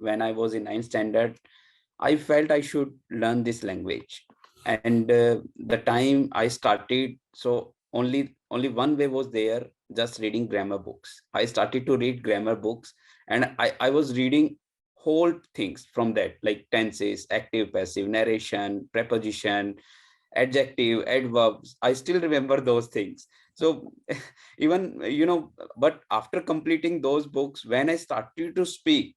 when I was in 9th standard, I felt I should learn this language. And the time I started, so only one way was there, just reading grammar books. I started to read grammar books, and I was reading whole things from that, like tenses, active, passive, narration, preposition, adjective, adverbs. I still remember those things. So even, but after completing those books, when I started to speak,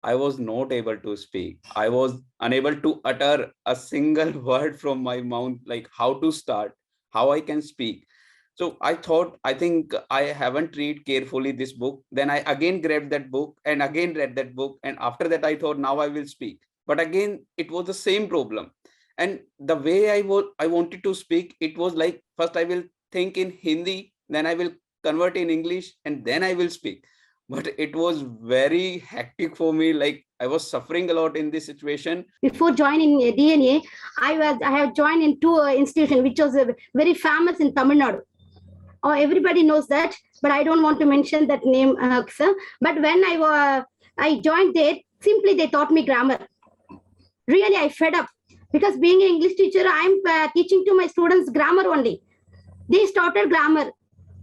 I was not able to speak. I was unable to utter a single word from my mouth, like how to start, how I can speak. So I thought, I think I haven't read carefully this book. Then I again grabbed that book and again read that book. And after that, I thought, now I will speak. But again, it was the same problem. And the way I wanted to speak, it was like, first I will think in Hindi, then I will convert in English, and then I will speak. But it was very hectic for me. Like, I was suffering a lot in this situation. Before joining DNA, I have joined in two institutions, which was very famous in Tamil Nadu. Oh, everybody knows that, but I don't want to mention that name, sir. But when I joined there, simply they taught me grammar. Really, I fed up, because being an English teacher, I'm teaching to my students grammar only. They started grammar,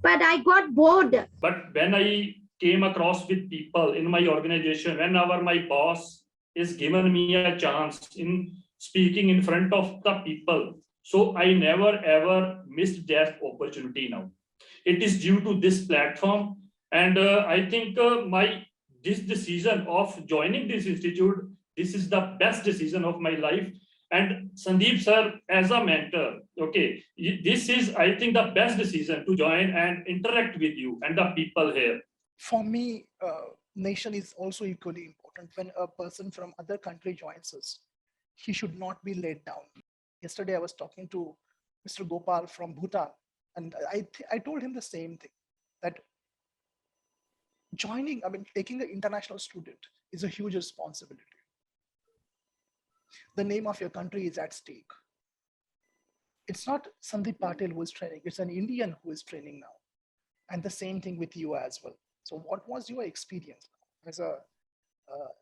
but I got bored. But when I came across with people in my organization, whenever my boss is given me a chance in speaking in front of the people, so I never ever missed that opportunity now. It is due to this platform, and I think this decision of joining this institute, this is the best decision of my life. And Sandeep sir, as a mentor, okay, this is, I think, the best decision to join and interact with you and the people here. For me, nation is also equally important. When a person from other country joins us, he should not be let down. Yesterday, I was talking to Mr. Gopal from Bhutan, and I told him the same thing, that taking an international student is a huge responsibility. The name of your country is at stake. It's not Sandeep Patil who is training, it's an Indian who is training now. And the same thing with you as well. So what was your experience as a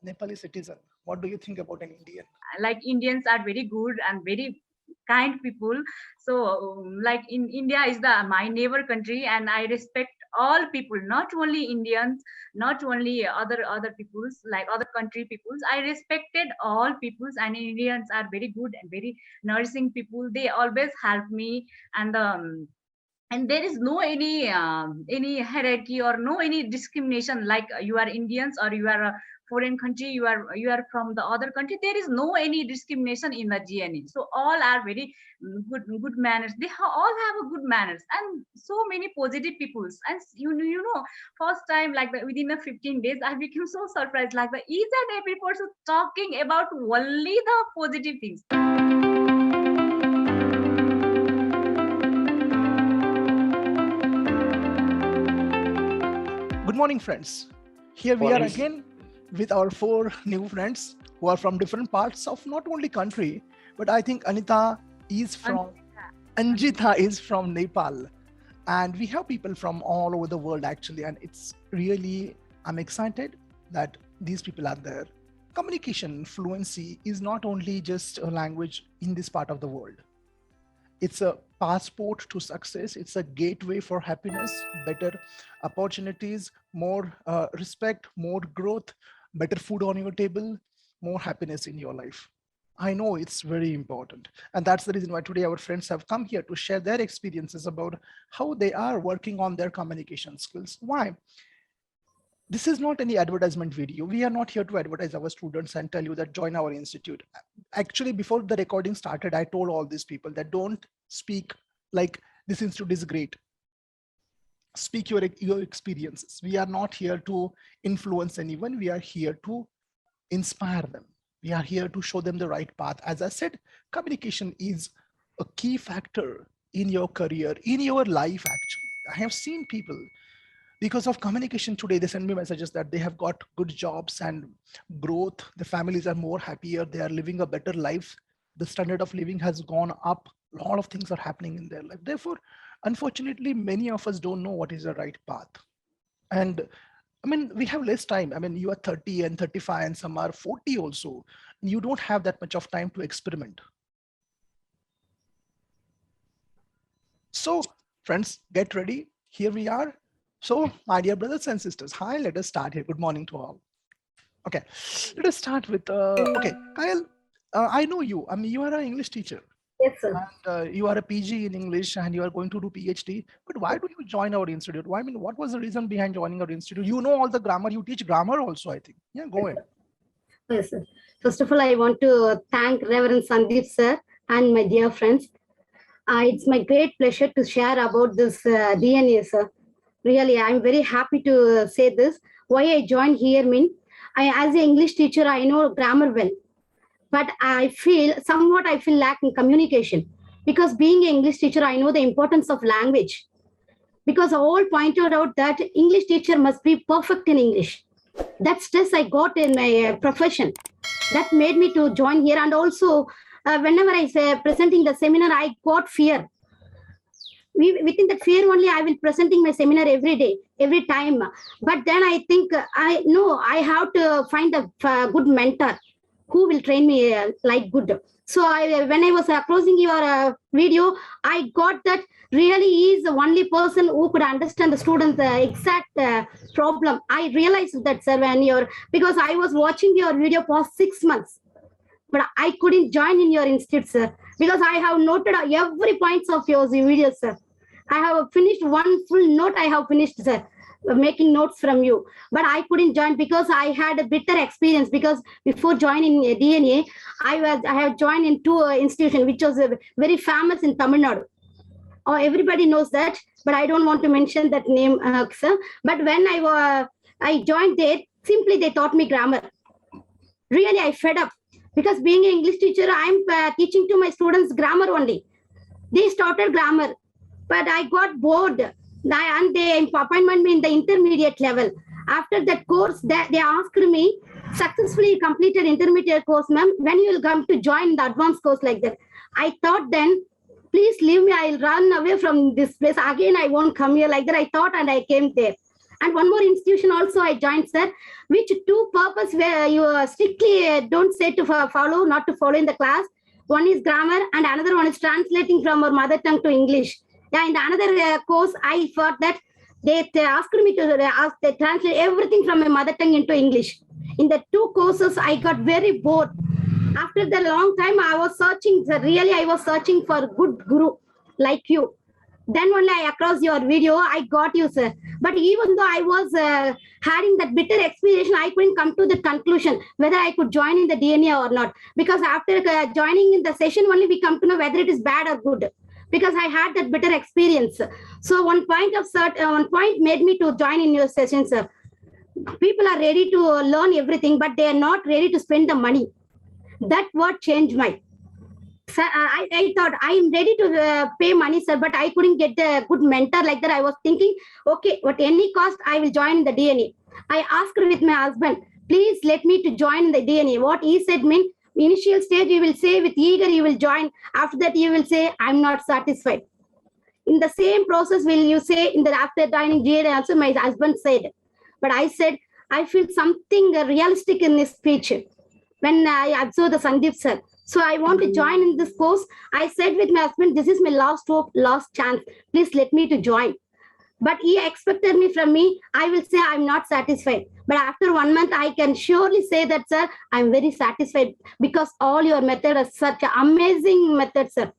Nepali citizen? What do you think about an Indian? Like, Indians are very good and very kind people. So like, in India is my neighbor country, and I respect all people, not only Indians, not only other peoples, like other country peoples. I respected all peoples, and Indians are very good and very nourishing people. They always help me, and there is no any hierarchy or no any discrimination, like you are Indians or you are a foreign country, you are from the other country. There is no any discrimination in the GNE. So all are very good manners. They all have a good manners, and so many positive peoples. And you know, first time, like within the 15 days, I became so surprised, like each and every person talking about only the positive things. Good morning, friends. Here we are again with our 4 new friends who are from different parts of not only country, but I think Anjita is from Nepal. And we have people from all over the world actually. And it's really, I'm excited that these people are there. Communication fluency is not only just a language in this part of the world. It's a passport to success. It's a gateway for happiness, better opportunities, more respect, more growth, better food on your table, more happiness in your life. I know it's very important. And that's the reason why today our friends have come here to share their experiences about how they are working on their communication skills. Why? This is not any advertisement video. We are not here to advertise our students and tell you that join our institute. Actually, before the recording started, I told all these people that don't speak like this institute is great. Speak your experiences. We are not here to influence anyone. We are here to inspire them. We are here to show them the right path. As I said, communication is a key factor in your career, in your life, actually. I have seen people, because of communication today, they send me messages that they have got good jobs and growth. The families are more happier. They are living a better life. The standard of living has gone up. A lot of things are happening in their life. Therefore, unfortunately, many of us don't know what is the right path. And I mean, we have less time. I mean, you are 30 and 35 and some are 40 also. You don't have that much of time to experiment. So friends, get ready. Here we are. So my dear brothers and sisters, hi, let us start here. Good morning to all. Okay, let us start with, okay, Kyle, I know you. I mean, you are an English teacher. Yes, sir. And you are a PG in English and you are going to do PhD. But why do you join our institute? Why, I mean, what was the reason behind joining our institute? You know all the grammar. You teach grammar also, I think. Yeah, go ahead. Yes, sir. First of all, I want to thank Reverend Sandeep, sir, and my dear friends. It's my great pleasure to share about this DNA, sir. Really, I'm very happy to say this. Why I joined here mean, as an English teacher, I know grammar well, but I feel lack in communication, because being an English teacher, I know the importance of language, because all pointed out that English teacher must be perfect in English. That stress I got in my profession, that made me to join here. And also, whenever I say presenting the seminar, I got fear. Within that fear only, I will presenting my seminar every day, every time. But then I think I know I have to find a good mentor who will train me like good. So when I was closing your video, I got that really he is the only person who could understand the student's exact problem. I realized that, sir, because I was watching your video for 6 months, but I couldn't join in your institute, sir, because I have noted every points of your videos, sir. I have finished one full note. I have finished, sir, making notes from you, but I couldn't join because I had a bitter experience. Because before joining DNA, I have joined in two institutions which was very famous in Tamil Nadu. Oh, everybody knows that, but I don't want to mention that name, sir. But when I joined there, simply they taught me grammar. Really, I fed up, because being an English teacher, I'm teaching to my students grammar only. They started grammar, but I got bored, and they appointed me in the intermediate level. After that course, they asked me, successfully completed intermediate course, ma'am, when you will come to join the advanced course like that. I thought then, please leave me, I'll run away from this place. Again, I won't come here like that. I thought, and I came there. And one more institution also I joined, sir, which two purpose where you strictly don't say to follow, not to follow in the class. One is grammar and another one is translating from our mother tongue to English. Yeah, in the another course, I thought that they asked me to they translate everything from my mother tongue into English. In the two courses, I got very bored. After the long time, I was searching, really, I was searching for good guru like you. Then only across your video, I got you, sir. But even though I was having that bitter experience, I couldn't come to the conclusion whether I could join in the DNA or not. Because after joining in the session, only we come to know whether it is bad or good. Because I had that bitter experience. So one point made me to join in your session, sir. People are ready to learn everything, but they are not ready to spend the money. That what changed my. Sir, I thought I am ready to pay money, sir, but I couldn't get a good mentor like that. I was thinking, okay, at any cost, I will join the DNA. I asked with my husband, please let me to join the DNA. What he said mean, initial stage, you will say with eager, you will join. After that, you will say, I'm not satisfied. In the same process, will you say in the after joining DNA also, my husband said. But I said, I feel something realistic in this speech. When I observed the Sandeep sir. So I want to join in this course. I said with my husband, this is my last hope, last chance. Please let me to join. But he expected me from me. I will say I'm not satisfied. But after 1 month, I can surely say that, sir, I'm very satisfied because all your method is such an amazing method, sir.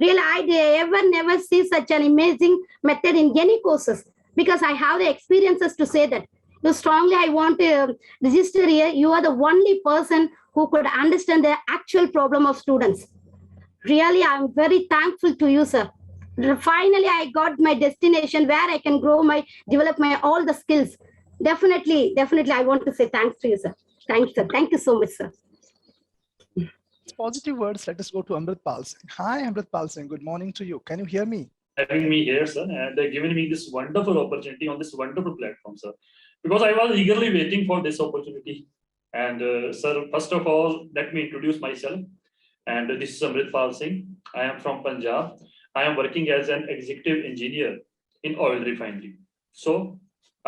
Really, I never see such an amazing method in any courses because I have the experiences to say that. So strongly, I want to register here. You are the only person who could understand the actual problem of students. Really, I'm very thankful to you, sir. Finally, I got my destination where I can develop my all the skills. Definitely, I want to say thanks to you, sir. Thanks, sir. Thank you so much, sir. Positive words. Let us go to Amrit Pal Singh. Hi, Amrit Pal Singh. Good morning to you. Can you hear me? Having me here, sir, and they're giving me this wonderful opportunity on this wonderful platform, sir. Because I was eagerly waiting for this opportunity. And sir, first of all, let me introduce myself. And this is Amrit Pal Singh. I am from Punjab. I am working as an executive engineer in oil refinery. So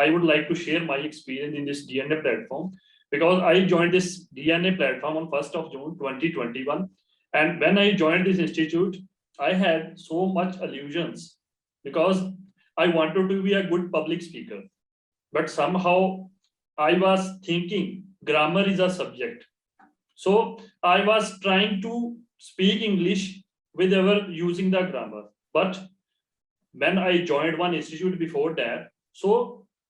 I would like to share my experience in this DNA platform, because I joined this DNA platform on 1st of June 2021. And when I joined this institute, I had so much illusions because I wanted to be a good public speaker. But somehow I was thinking grammar is a subject. So I was trying to speak English without using the grammar. But when I joined one institute before that, so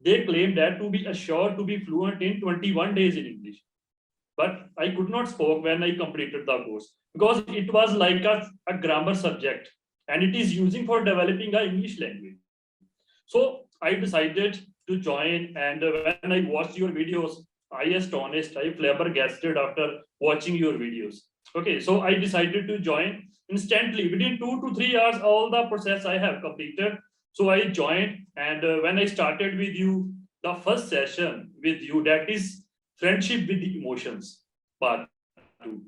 they claimed that to be assured to be fluent in 21 days in English. But I could not spoke when I completed the course because it was like a grammar subject and it is using for developing a English language. So I decided to join, and when I watched your videos, I astonished, I flabbergasted after watching your videos. Okay, so I decided to join instantly. Within 2 to 3 hours, all the process I have completed. So I joined, and when I started with you, the first session with you, that is friendship with the emotions, part 2.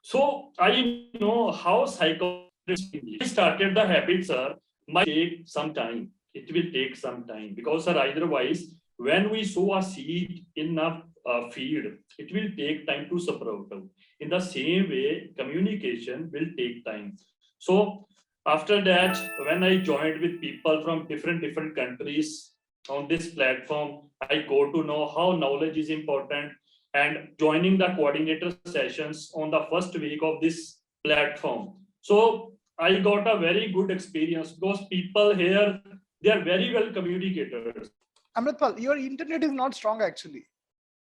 So I know how psychology started the habit, sir. Might take some time. It will take some time because, sir, otherwise, when we sow a seed in a field, it will take time to sprout out. In the same way, communication will take time. So after that, when I joined with people from different countries on this platform, I go to know how knowledge is important, and joining the coordinator sessions on the first week of this platform. So I got a very good experience because people here, they are very well communicators. Amritpal, your internet is not strong actually.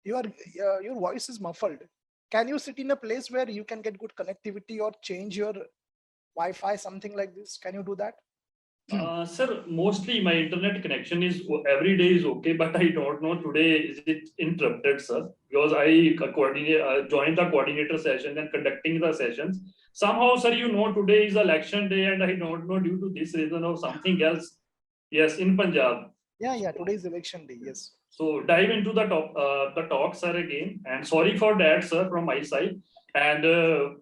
Your voice is muffled. Can you sit in a place where you can get good connectivity or change your Wi-Fi, something like this? Can you do that? Sir, mostly my internet connection is every day is okay, but I don't know today is it interrupted, sir, because I joined the coordinator session and conducting the sessions. Somehow, sir, you know today is election day, and I don't know due to this reason or something else. Yes, in Punjab. Yeah. Today is election day. Yes. So dive into the talk, sir, again. And sorry for that, sir, from my side. And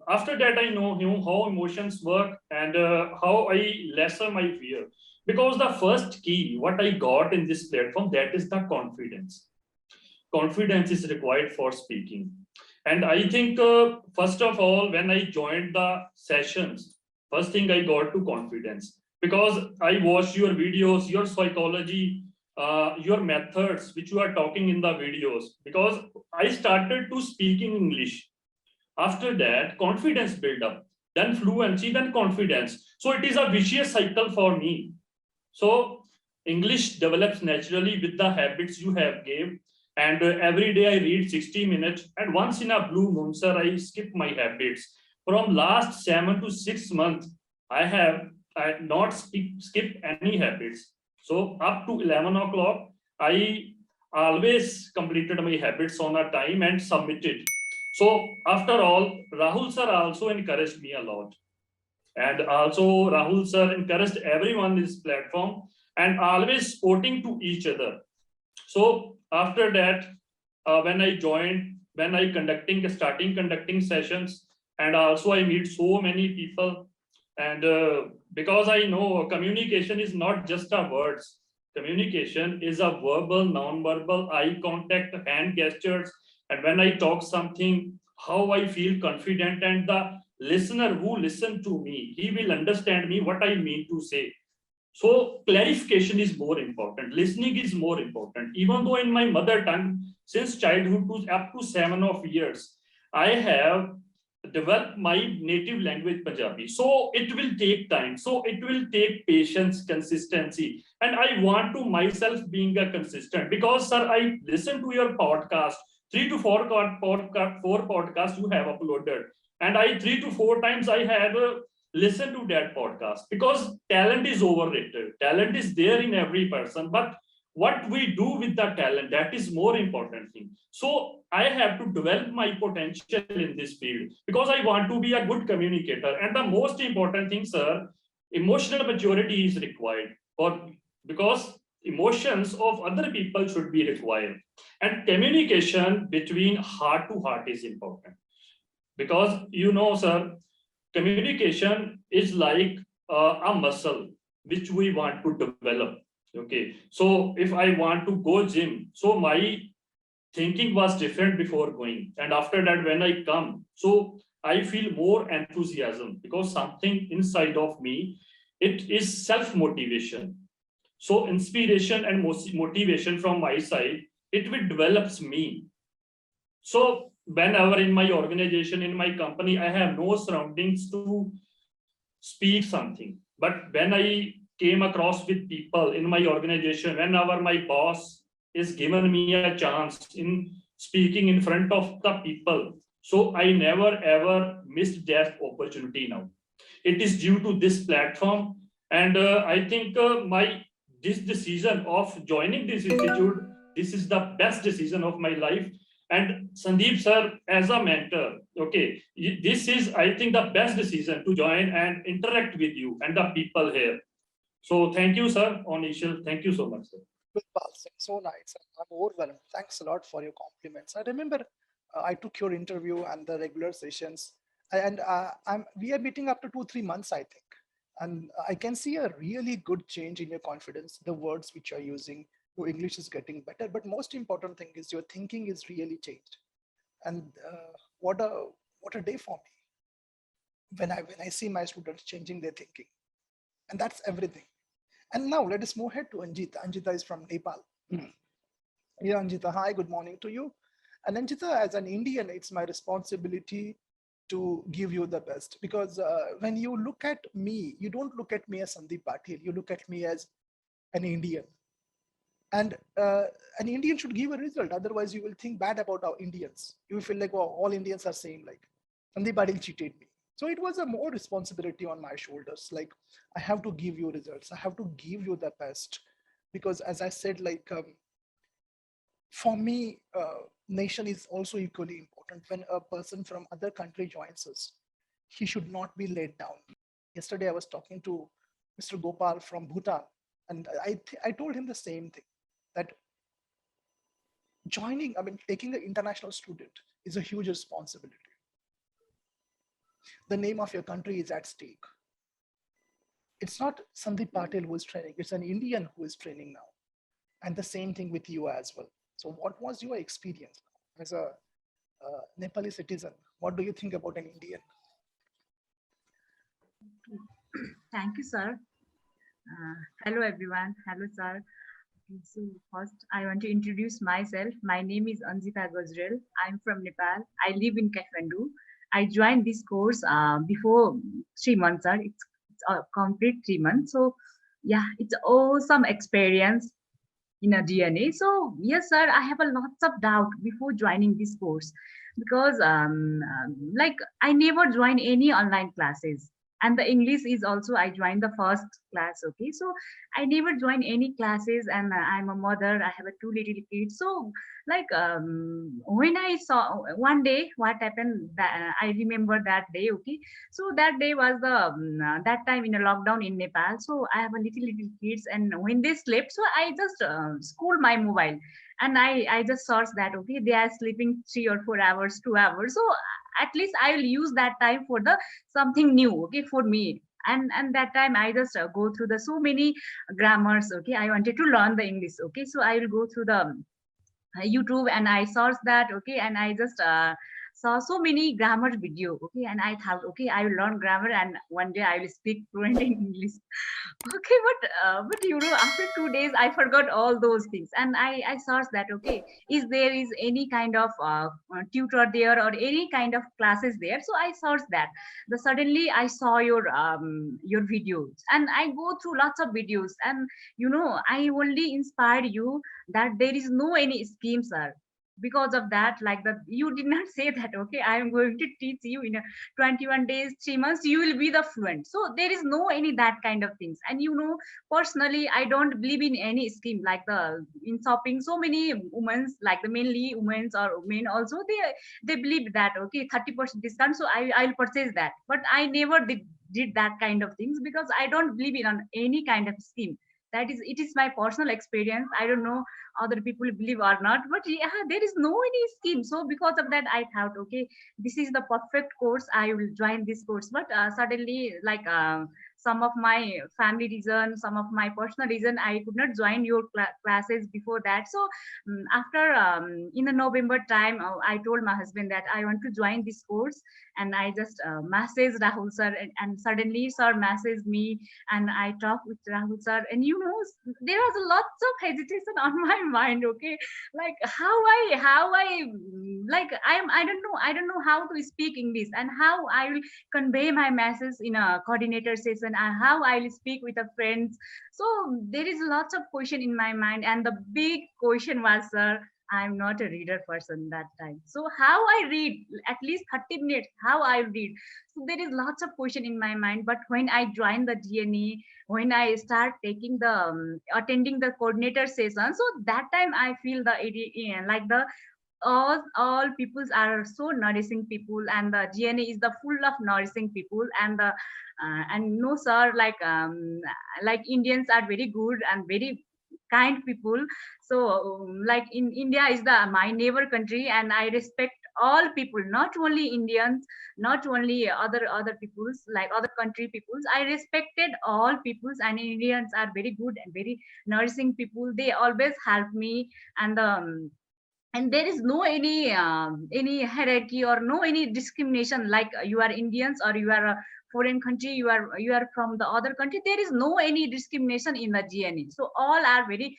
after that, I know how emotions work and how I lessen my fear. Because the first key, what I got in this platform, that is the confidence. Confidence is required for speaking. And I think, first of all, when I joined the sessions, first thing I got to confidence. Because I watched your videos, your psychology, your methods which you are talking in the videos, because I started to speak in English. After that, confidence build up, then fluency, then confidence. So it is a vicious cycle for me. So English develops naturally with the habits you have gave. And every day I read 60 minutes, and once in a blue moon, sir, I skip my habits. From last 7 to 6 months, I not skipped any habits. So up to 11 o'clock, I always completed my habits on a time and submitted. So after all, Rahul sir also encouraged me a lot. And also Rahul sir encouraged everyone in this platform and always supporting to each other. So after that, when I joined, when I starting conducting sessions, and also I meet so many people. And because I know communication is not just a words. Communication is a verbal, non-verbal, eye contact, hand gestures. And when I talk something, how I feel confident, and the listener who listen to me, he will understand me what I mean to say. So clarification is more important. Listening is more important. Even though in my mother tongue, since childhood to up to 7 years, I have developed my native language Punjabi. So it will take time. So it will take patience, consistency. And I want to myself being a consistent, because sir, I listen to your podcast, 3 to 4 podcasts you have uploaded. And I 3 to 4 times I had listen to that podcast, because talent is overrated. Talent is there in every person, but what we do with the talent, that is more important thing. So I have to develop my potential in this field, because I want to be a good communicator. And the most important thing, sir, emotional maturity is required, or because emotions of other people should be required, and communication between heart to heart is important. Because sir, communication is like a muscle which we want to develop. Okay, so if I want to go gym, so my thinking was different before going, and after that when I come, so I feel more enthusiasm because something inside of me, it is self motivation. So inspiration and motivation from my side, it will develops me. So whenever in my organization, in my company, I have no surroundings to speak something. But when I came across with people in my organization, whenever my boss is given me a chance in speaking in front of the people, so I never ever missed that opportunity now. It is due to this platform, and I think my this decision of joining this institute, this is the best decision of my life. And Sandeep sir, as a mentor, okay, this is, I think, the best decision to join and interact with you and the people here. So thank you, sir, on Ishil. Thank you so much, sir. So nice. I'm overwhelmed. Thanks a lot for your compliments. I remember I took your interview and the regular sessions, and we are meeting after 2-3 months, I think. And I can see a really good change in your confidence, the words which you're using, your English is getting better. But most important thing is your thinking is really changed. And what a day for me when I see my students changing their thinking. And that's everything. And now let us move ahead to Anjita. Anjita is from Nepal. Yeah, Anjita, hi, good morning to you. And Anjita, as an Indian, it's my responsibility to give you the best, because when you look at me, you don't look at me as Sandeep Patil, you look at me as an Indian. And an Indian should give a result, otherwise you will think bad about our Indians. You will feel like, well, all Indians are same, like Sandeep Patil cheated me. So it was a more responsibility on my shoulders. Like, I have to give you results. I have to give you the best. Because as I said, like, for me, nation is also equally important. When a person from other country joins us, he should not be let down. Yesterday, I was talking to Mr. Gopal from Bhutan, and I told him the same thing, that taking an international student is a huge responsibility. The name of your country is at stake. It's not Sandeep Patil who is training, it's an Indian who is training now. And the same thing with you as well. So what was your experience as a Nepali citizen? What do you think about an Indian? Thank you, sir. Hello, everyone. Hello, sir. So first, I want to introduce myself. My name is Anjita Gujral. I'm from Nepal. I live in Kathmandu. I joined this course before 3 months, sir. It's a complete 3 months. So yeah, it's awesome experience in a DNA. So yes, sir, I have a lots of doubt before joining this course, because like I never joined any online classes, and the English is also I joined the first class. Okay, so I never joined any classes, and I'm a mother. I have a 2 little kids. So like when I saw one day what happened, that I remember that day. Okay, so that day was the that time in a lockdown in Nepal. So I have a little kids, and when they slept, so I just school my mobile, and I just searched that, okay, they are sleeping 3 or 4 hours, 2 hours. So at least I will use that time for the something new, okay, for me. And that time I just go through the so many grammars. Okay, I wanted to learn the English. Okay, so I will go through the YouTube, and I searched that. Okay, and I just saw so many grammar video. Okay, and I thought, okay, I will learn grammar, and one day I will speak fluent in English. Okay, but you know, after 2 days I forgot all those things, and I searched that, okay, is there is any kind of tutor there or any kind of classes there. So I searched that. The suddenly I saw your videos, and I go through lots of videos, and you know, I only inspired you that there is no any schemes, sir. Because of that, like that, you did not say that, okay, I am going to teach you in a 21 days, 3 months, you will be the fluent. So there is no any that kind of things. And you know, personally, I don't believe in any scheme like the in shopping. So many women, like the mainly women or men also, they believe that, okay, 30% discount, so I'll purchase that. But I never did that kind of things, because I don't believe in on any kind of scheme. That is, it is my personal experience. I don't know other people believe or not, but yeah, there is no any scheme. So because of that, I thought, okay, this is the perfect course, I will join this course. But suddenly, like some of my family reason, some of my personal reason, I could not join your classes before that. So after in the November time, I told my husband that I want to join this course, and I just messaged Rahul sir, and suddenly sir messaged me, and I talked with Rahul sir, and there was lots of hesitation on my mind. Okay, like I don't know how to speak English, and how I will convey my message in a coordinator session, and how I will speak with a friends. So there is lots of question in my mind, and the big question was, sir, I'm not a reader person that time. So how I read at least 30 minutes, how I read. So there is lots of question in my mind. But when I joined the DNA, when I start taking the attending the coordinator session, so that time I feel the like the all peoples are so nourishing people, and the GNA is the full of nourishing people, and the and no sir, like Indians are very good and very kind people. So like in India is the my neighbor country, and I respect all people, not only Indians, not only other peoples, like other country peoples. I respected all peoples, and Indians are very good and very nourishing people. They always help me, and there is no any hierarchy or no any discrimination, like you are Indians or you are a foreign country, you are from the other country. There is no any discrimination in the GNE. So all are very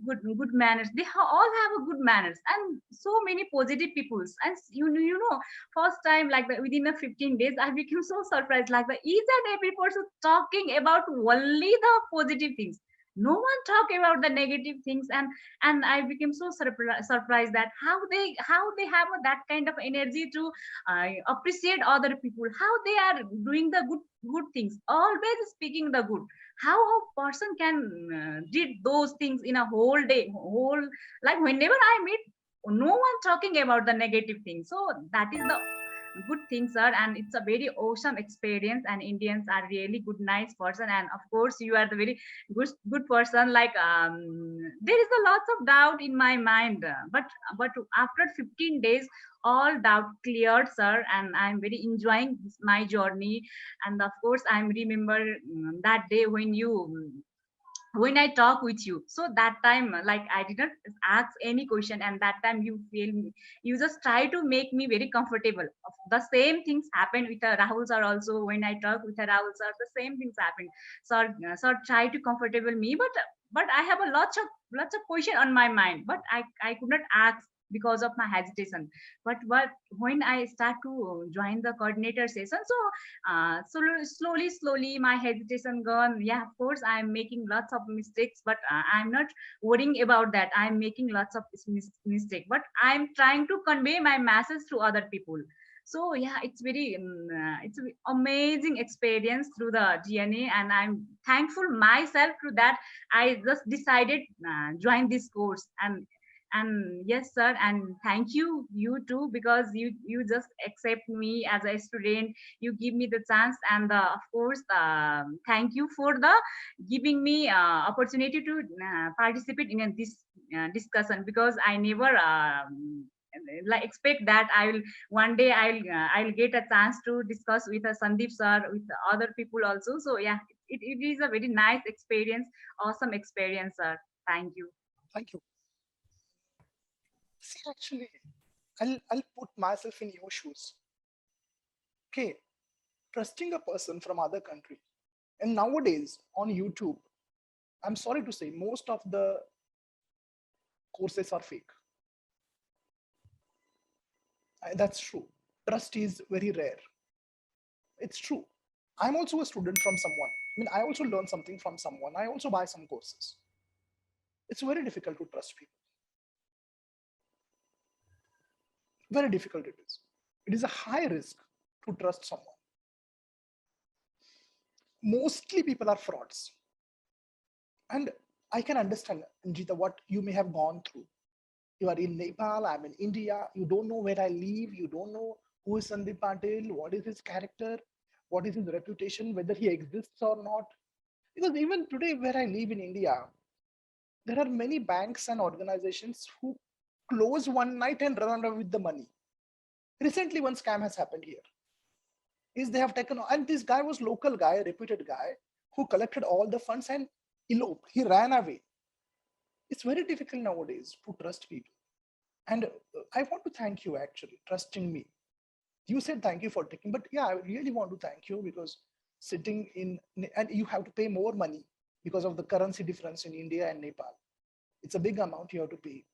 good manners. They all have a good manners, and so many positive peoples. And you know, first time, like within the 15 days, I became so surprised, like each and every person talking about only the positive things. No one talk about the negative things, and I became so surprised that how they have that kind of energy to appreciate other people, how they are doing the good things, always speaking the good. How a person can did those things in a whole day, whole, like whenever I meet, no one talking about the negative things. So that is the good things are, and it's a very awesome experience, and Indians are really good nice person, and of course you are the very good person. Like there is a lots of doubt in my mind, but after 15 days all doubt cleared, sir, and I'm very enjoying my journey. And of course I'm remember that day when I talk with you. So that time, like I didn't ask any question, and that time you feel me, you just try to make me very comfortable. The same things happened with Rahul sir also. When I talk with Rahul sir, the same things happened. Sir try to comfortable me, but I have a lots of question on my mind, but I could not ask because of my hesitation. But when I start to join the coordinator session, so slowly my hesitation gone. Yeah, of course I'm making lots of mistakes, but I'm not worrying about that. I'm making lots of mistake, but I'm trying to convey my message to other people. So yeah, it's very it's an amazing experience through the GNA, and I'm thankful myself to that. I just decided join this course, and yes sir, and thank you too, because you just accept me as a student. You give me the chance, and of course thank you for the giving me opportunity to participate in this discussion, because I never like expect that I will one day I'll get a chance to discuss with Sandeep sir, with other people also. So yeah, it is a very nice experience, awesome experience, sir. Thank you. Thank you. See, actually, I'll put myself in your shoes. Okay, trusting a person from other country, and nowadays on YouTube, I'm sorry to say, most of the courses are fake. That's true. Trust is very rare. It's true. I'm also a student from someone. I mean, I also learn something from someone. I also buy some courses. It's very difficult to trust people. Very difficult it is. It is a high risk to trust someone. Mostly people are frauds. And I can understand, Anjita, what you may have gone through. You are in Nepal, I'm in India, you don't know where I live, you don't know who is Sandeep Patil, what is his character, what is his reputation, whether he exists or not. Because even today where I live in India, there are many banks and organizations who close one night and run away with the money. Recently, one scam has happened here. is they have taken, and this guy was local guy, a reputed guy, who collected all the funds and eloped. He ran away. It's very difficult nowadays to trust people. And I want to thank you actually, trusting me. You said thank you for taking, but yeah, I really want to thank you because sitting in, and you have to pay more money because of the currency difference in India and Nepal. It's a big amount you have to pay.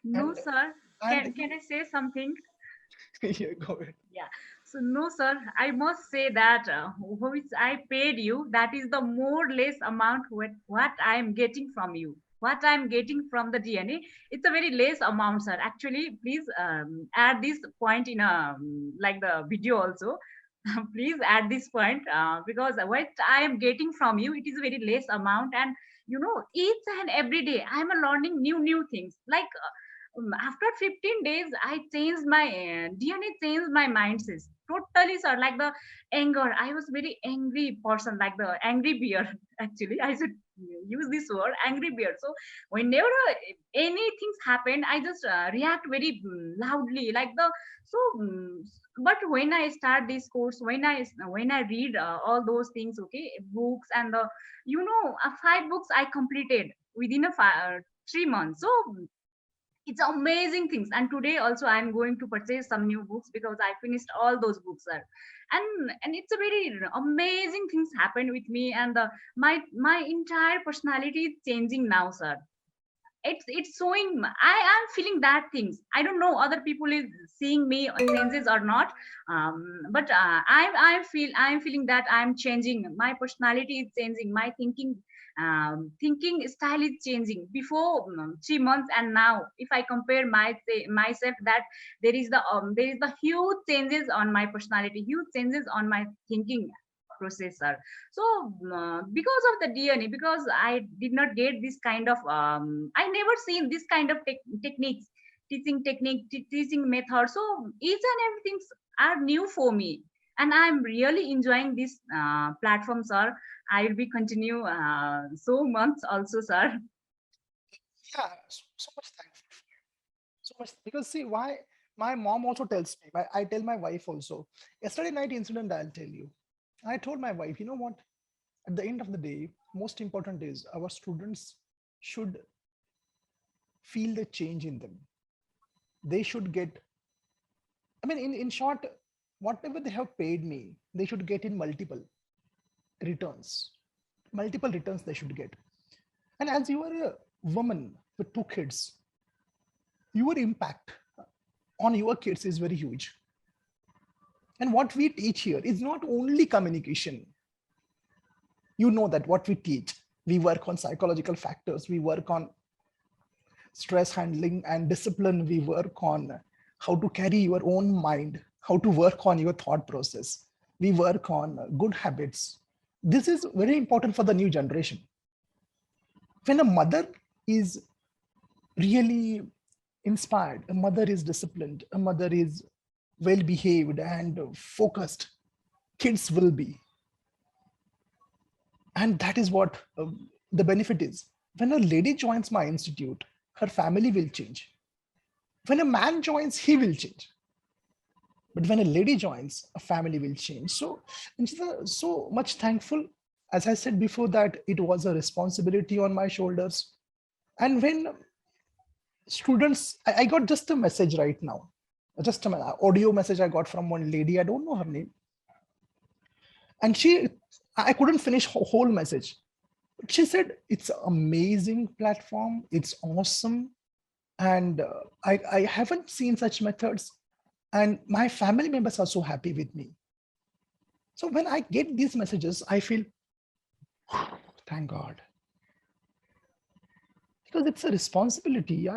No, And sir. Can I say something? yeah, go ahead. Yeah. So no, sir. I must say that which I paid you, that is the more less amount what I am getting from you. What I am getting from the DNA, it's a very less amount, sir. Actually, please add this point in like the video also. Please add this point because what I am getting from you, it is a very less amount, and each and every day I am learning new things. Like after 15 days I changed my DNA, changed my mindset totally, sir. Like the anger, I was very angry person, like the angry bear. Actually, I should use this word, angry bear. So whenever anything happened, I just react very loudly, like the so but when I start this course, when I read all those things, okay, books, and the 5 books I completed within 3 months. So it's amazing things, and today also I'm going to purchase some new books because I finished all those books, sir. And it's a very amazing things happened with me, and my entire personality is changing now, sir. It's showing, I am feeling that things. I don't know other people is seeing me changes or not, but I'm feeling that I'm changing. My personality is changing, my thinking style is changing before 3 months, and now if I compare myself, that there is the huge changes on my personality, huge changes on my thinking processor. So because of the DNA, because I did not get this kind of I never seen this kind of techniques, teaching technique, teaching method. So each and everything are new for me, and I'm really enjoying this platform, sir. I will be continue so months also, sir. Yeah, so much thankful for you. So much, because see why my mom also tells me, I tell my wife also. Yesterday night incident, I'll tell you. I told my wife, you know what? At the end of the day, most important is our students should feel the change in them. They should get, I mean, in short, whatever they have paid me, they should get in returns. Multiple returns they should get. And as you are a woman with 2 kids, your impact on your kids is very huge. And what we teach here is not only communication. You know that what we teach, we work on psychological factors, we work on stress handling and discipline, we work on how to carry your own mind, how to work on your thought process, we work on good habits. This is very important for the new generation. When a mother is really inspired, a mother is disciplined, a mother is well behaved and focused, kids will be. And that is what the benefit is. When a lady joins my institute, her family will change. When a man joins, he will change. But when a lady joins, a family will change. So I'm so much thankful. As I said before, that it was a responsibility on my shoulders. And when students, I got just a message right now, just an audio message I got from one lady, I don't know her name. And I couldn't finish whole message. She said, it's amazing platform, it's awesome. And I haven't seen such methods. And my family members are so happy with me. So when I get these messages, I feel, thank God. Because it's a responsibility.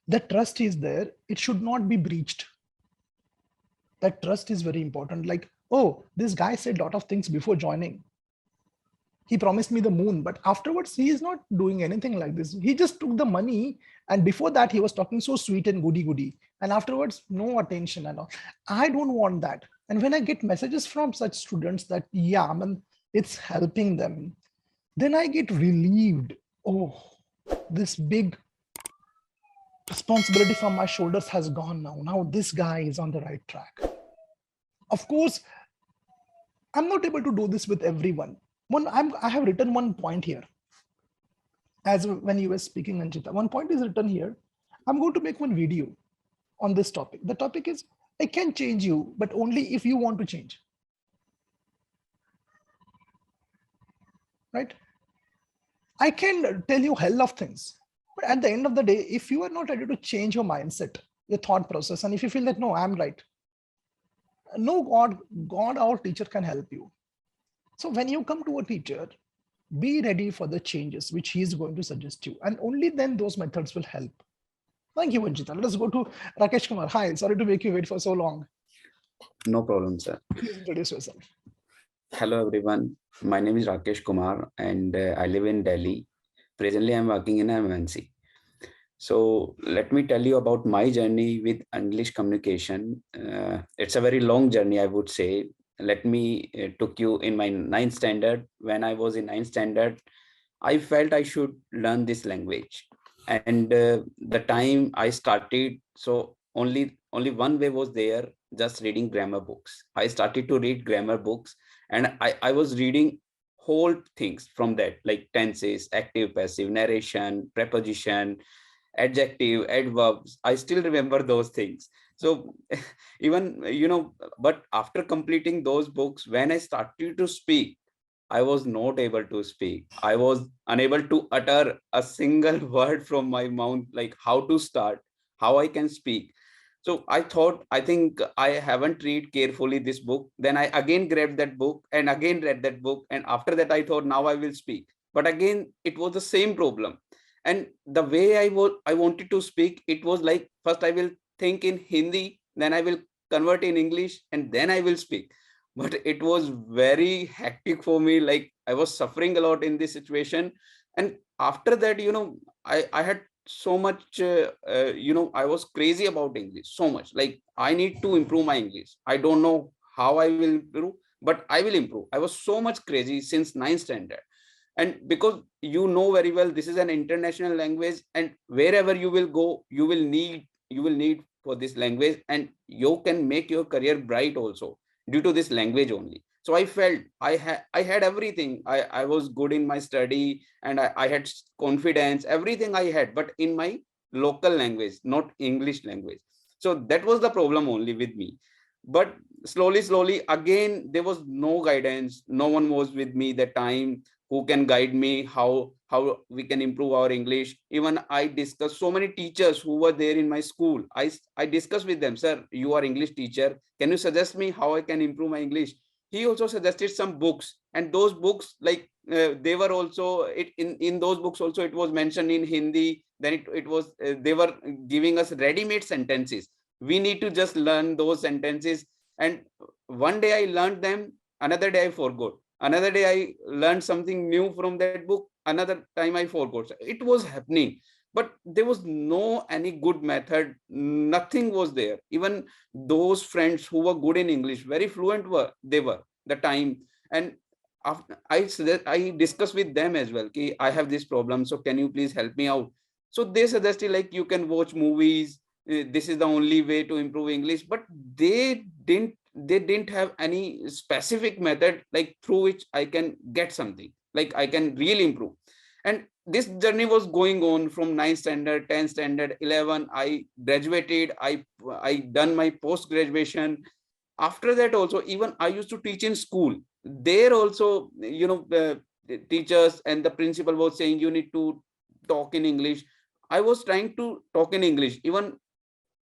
The trust is there. It should not be breached. That trust is very important. Like, oh, this guy said a lot of things before joining. He promised me the moon, but afterwards he is not doing anything like this. He just took the money, and before that he was talking so sweet and goody, and afterwards no attention and all. I don't want that. And when I get messages from such students that, yeah, I mean, it's helping them, then I get relieved. Oh, this big responsibility from my shoulders has gone now. Now this guy is on the right track. Of course, I'm not able to do this with everyone. I have written one point here. As when you were speaking, Anjita, one point is written here. I'm going to make one video on this topic. The topic is, I can change you, but only if you want to change. Right? I can tell you hell of things, but at the end of the day, if you are not ready to change your mindset, your thought process, and if you feel that, no, I'm right, no God or teacher can help you. So when you come to a teacher, be ready for the changes which he is going to suggest you, and only then those methods will help. Thank you, Vanjita. Let us go to Rakesh Kumar. Hi, sorry to make you wait for so long. No problem, sir. Please introduce yourself. Hello, everyone. My name is Rakesh Kumar, and I live in Delhi. Presently, I'm working in MNC. So let me tell you about my journey with English communication. It's a very long journey, I would say. Let me took you in my ninth standard. When I was in ninth standard, I felt I should learn this language. And the time I started, so only one way was there, just reading grammar books. I started to read grammar books, and I was reading whole things from that, like tenses, active, passive, narration, preposition, adjective, adverbs. I still remember those things. So even, but after completing those books, when I started to speak, I was not able to speak. I was unable to utter a single word from my mouth, like how to start, how I can speak. So I thought, I think I haven't read carefully this book. Then I again grabbed that book and again read that book. And after that, I thought, now I will speak. But again, it was the same problem. And the way I wanted to speak, it was like, first I will think in Hindi, then I will convert in English, and then I will speak. But it was very hectic for me. Like, I was suffering a lot in this situation. And after that, I had so much, I was crazy about English so much. Like, I need to improve my English. I don't know how I will improve, but I will improve. I was so much crazy since ninth standard. And because very well, this is an international language, and wherever you will go, you will need for this language, and you can make your career bright also due to this language only. So I felt I had everything. I was good in my study, and I had confidence, everything I had, but in my local language, not English language. So that was the problem only with me. But slowly again, there was no guidance. No one was with me that time who can guide me how we can improve our English. Even I discussed so many teachers who were there in my school. I discussed with them, sir, you are English teacher, can you suggest me how I can improve my English? He also suggested some books, and those books, like, they were also in those books also, it was mentioned in Hindi. Then it was they were giving us ready-made sentences. We need to just learn those sentences. And one day I learned them, another day I forgot, another day I learned something new from that book, another time I forgot. So it was happening, but there was no any good method. Nothing was there. Even those friends who were good in English, very fluent were the time. And after I discussed with them as well, okay, I have this problem, so can you please help me out? So they suggested, like, you can watch movies. This is the only way to improve English. But they didn't have any specific method, like, through which I can get something, like I can really improve. And this journey was going on from 9th standard, 10th standard, 11. I graduated. I done my post graduation. After that also, even I used to teach in school. There also, the teachers and the principal was saying, you need to talk in English. I was trying to talk in English, even,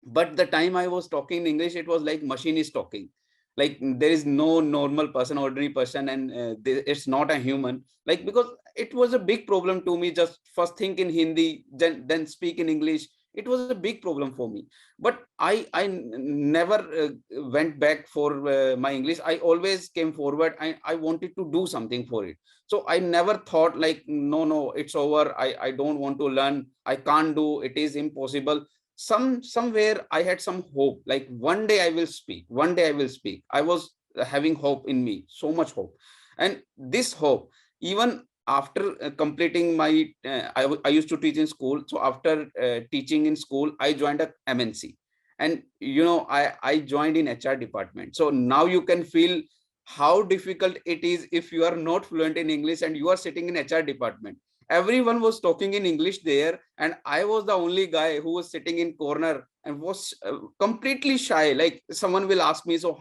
but the time I was talking in English, it was like machine is talking. Like, there is no normal person, ordinary person, and it's not a human. Like, because it was a big problem to me, just first think in Hindi, then speak in English. It was a big problem for me. But I never went back for my English. I always came forward. I wanted to do something for it. So I never thought, like, no, it's over. I don't want to learn. I can't do. It is impossible. Somewhere I had some hope, like, one day I will speak, one day I will speak. I was having hope in me, so much hope. And this hope, even after completing my I used to teach in school. So after teaching in school, I joined a MNC. And I joined in HR department. So now you can feel how difficult it is if you are not fluent in English and you are sitting in HR department. Everyone was talking in English there, and I was the only guy who was sitting in corner and was completely shy. Like someone will ask me, so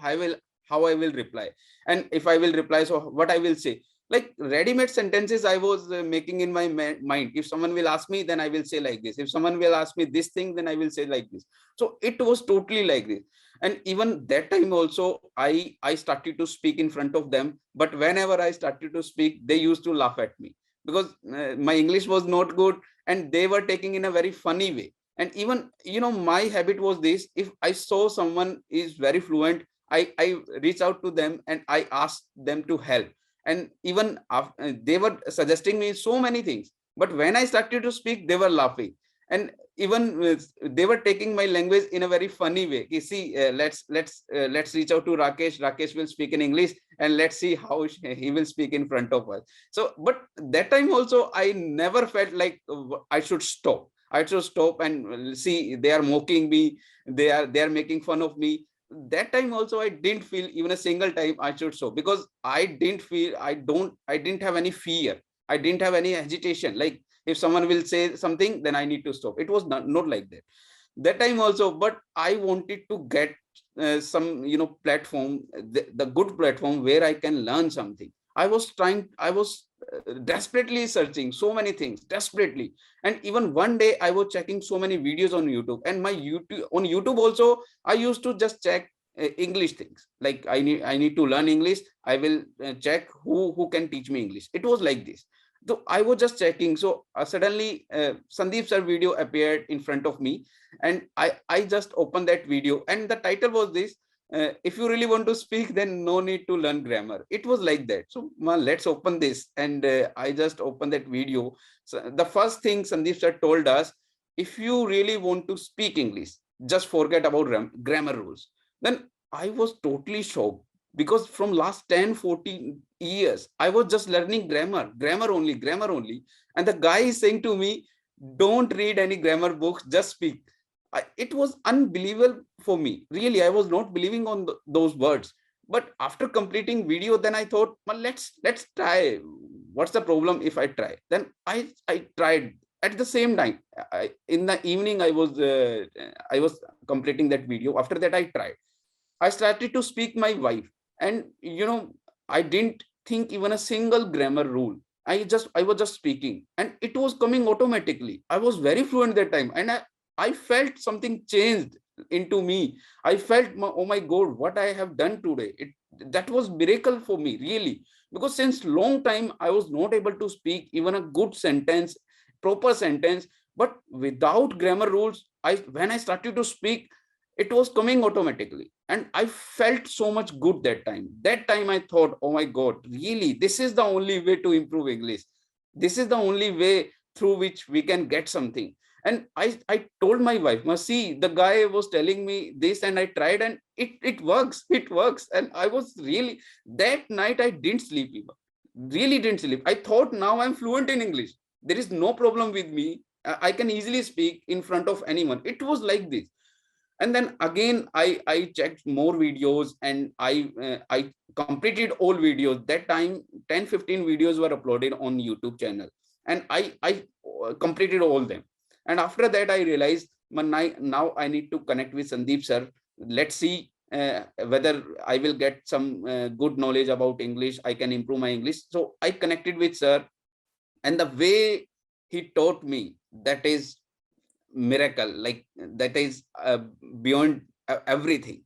how I will reply, and if I will reply, so what I will say. Like ready-made sentences I was making in my mind. If someone will ask me, then I will say like this. If someone will ask me this thing, then I will say like this. So it was totally like this. And even that time also, I started to speak in front of them, but whenever I started to speak, they used to laugh at me because my English was not good, and they were taking in a very funny way. And even my habit was this: if I saw someone is very fluent, I reach out to them and I ask them to help. And even after, they were suggesting me so many things, but when I started to speak, they were laughing. And even they were taking my language in a very funny way. You see, let's reach out to Rakesh will speak in English, and let's see how he will speak in front of us. So but that time also I never felt like I should stop and see they are mocking me, they are making fun of me. That time also I didn't feel even a single time I should stop, because I didn't have any fear, I didn't have any hesitation. Like if someone will say something, then I need to stop. It was not like that time also. But I wanted to get some platform, the good platform where I can learn something. I was desperately searching so many things, desperately. And even one day I was checking so many videos on YouTube, and my YouTube also I used to just check English things. Like I need to learn English, I will check who can teach me English. It was like this. So I was just checking. So suddenly Sandeep sir video appeared in front of me, and I just opened that video, and the title was this: if you really want to speak, then no need to learn grammar. It was like that. So let's open this, and I just opened that video. So the first thing Sandeep sir told us: if you really want to speak English, just forget about grammar rules. Then I was totally shocked, because from last 10-14 years I was just learning grammar only. And the guy is saying to me, don't read any grammar books, just speak. It was unbelievable for me. Really, I was not believing on those words. But after completing video, then I thought, well, let's try. What's the problem if I try? Then I tried. At the same time, in the evening, I was completing that video. After that, I tried. I started to speak my wife, and I didn't think even a single grammar rule. I was just speaking, and it was coming automatically. I was very fluent that time, and I felt something changed into me. I felt, oh my God, what I have done today. That was miracle for me, really, because since long time I was not able to speak even a good sentence, proper sentence. But without grammar rules, when I started to speak, it was coming automatically, and I felt so much good that time. That time I thought, oh my God, really, this is the only way to improve English. This is the only way through which we can get something. And I told my wife, see, the guy was telling me this, and I tried, and it works. It works. And I was really, that night I didn't sleep even. Really didn't sleep. I thought, now I'm fluent in English. There is no problem with me. I can easily speak in front of anyone. It was like this. And then again I checked more videos, and I completed all videos. That time 10-15 videos were uploaded on YouTube channel, and I completed all them. And after that I realized, now I need to connect with Sandeep sir. Let's see whether I will get some good knowledge about English, I can improve my English. So I connected with sir, and the way he taught me, that is miracle. Like that is beyond everything.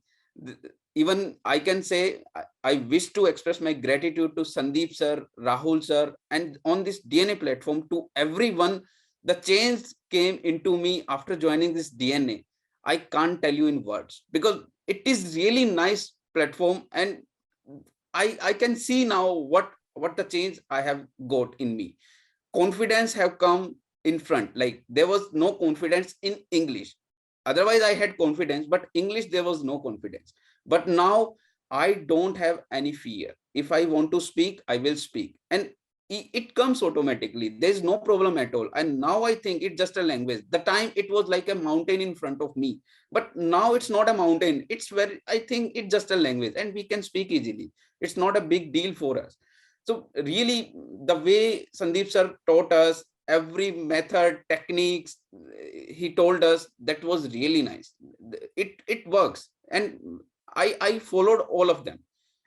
Even I can say, I wish to express my gratitude to Sandeep sir, Rahul sir, and on this DNA platform, to everyone. The change came into me after joining this DNA. I can't tell you in words, because it is really nice platform, and I can see now what the change I have got in me. Confidence have come in front. Like there was no confidence in English. Otherwise I had confidence, but English there was no confidence. But now I don't have any fear. If I want to speak, I will speak. And it comes automatically. There's no problem at all. And now I think it's just a language. The time it was like a mountain in front of me, but now it's not a mountain. It's very, I think it's just a language and we can speak easily. It's not a big deal for us. So really the way Sandeep sir taught us, every method, techniques he told us, that was really nice. It works. And I followed all of them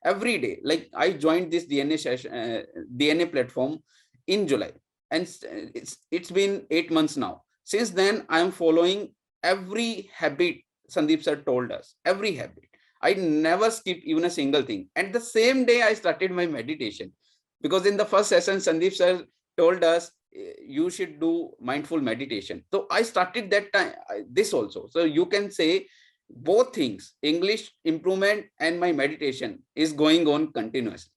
every day. Like I joined this DNA session, DNA platform in July, and it's been 8 months now. Since then, I am following every habit Sandeep sir told us, every habit. I never skipped even a single thing. And the same day I started my meditation, because in the first session, Sandeep sir told us you should do mindful meditation. So I started that time, this also. So you can say both things, English improvement and my meditation, is going on continuously.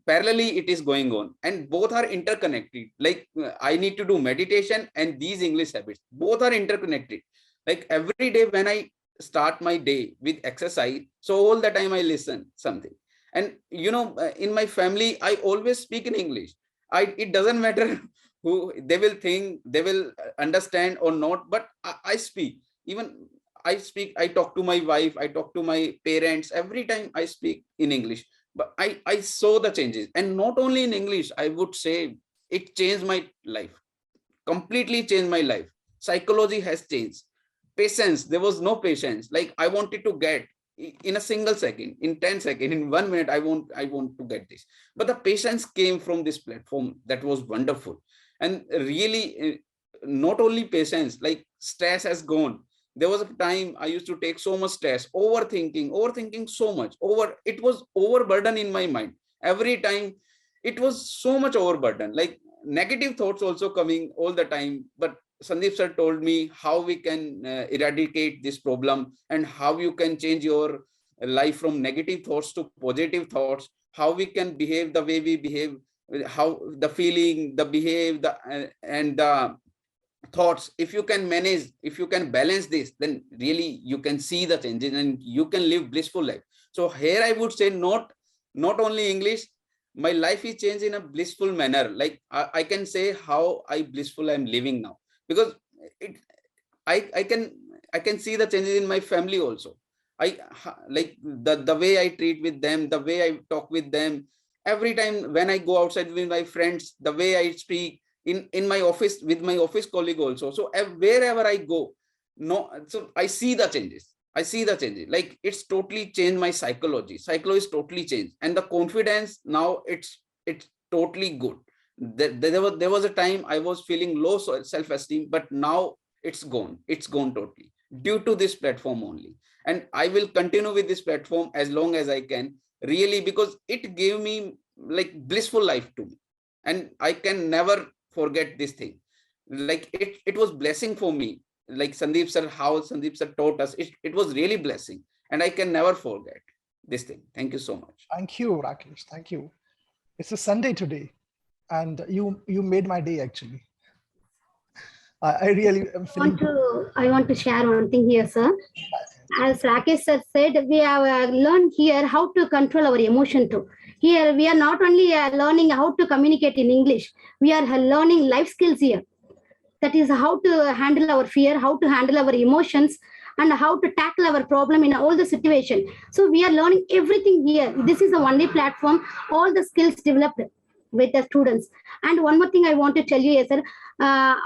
Parallelly it is going on, and both are interconnected. Like I need to do meditation and these English habits, both are interconnected. Like every day when I start my day with exercise, so all the time I listen something. And you know, in my family I always speak in English. It doesn't matter who they will think, they will understand or not, but I speak. Even I speak, I talk to my wife, I talk to my parents, every time I speak in English. But I saw the changes, and not only in English, I would say it changed my life, completely changed my life. Psychology has changed. Patience, there was no patience. Like I wanted to get in a single second, in 10 seconds, in 1 minute, I want to get this. But the patience came from this platform. That was wonderful. And really, not only patience, like stress has gone. There was a time I used to take so much stress, overthinking so much. It was overburden in my mind. Every time it was so much overburden, like negative thoughts also coming all the time. But Sandeep sir told me how we can eradicate this problem, and how you can change your life from negative thoughts to positive thoughts, how we can behave the way we behave, how the feeling, the behave, and the thoughts. If you can manage, if you can balance this, then really you can see the changes and you can live blissful life. So here I would say not only English, my life is changed in a blissful manner. Like I can say how blissful I'm living now, because it I can see the changes in my family also. Like the way I treat with them, the way I talk with them, every time when I go outside with my friends, the way I speak in my office with my office colleague also. So wherever I go, no, so I see the changes. Like it's totally changed my psychology. Psychology is totally changed, and the confidence now it's totally good. There was a time I was feeling low self-esteem, but now it's gone. It's gone totally due to this platform only. And I will continue with this platform as long as I can, really, because it gave me like blissful life to me, and I can never forget this thing. Like it was blessing for me. Like how Sandeep sir taught us, it was really blessing, and I can never forget this thing. Thank you so much. Thank you, Rakesh. Thank you. It's a Sunday today, and you made my day actually. I really am feeling. I want to share one thing here, sir. As Rakesh sir said, we have learned here how to control our emotion too. Here we are not only learning how to communicate in English, we are learning life skills here. That is how to handle our fear, how to handle our emotions, and how to tackle our problem in all the situation. So we are learning everything here. This is the only platform, all the skills developed with the students. And one more thing I want to tell you is, sir,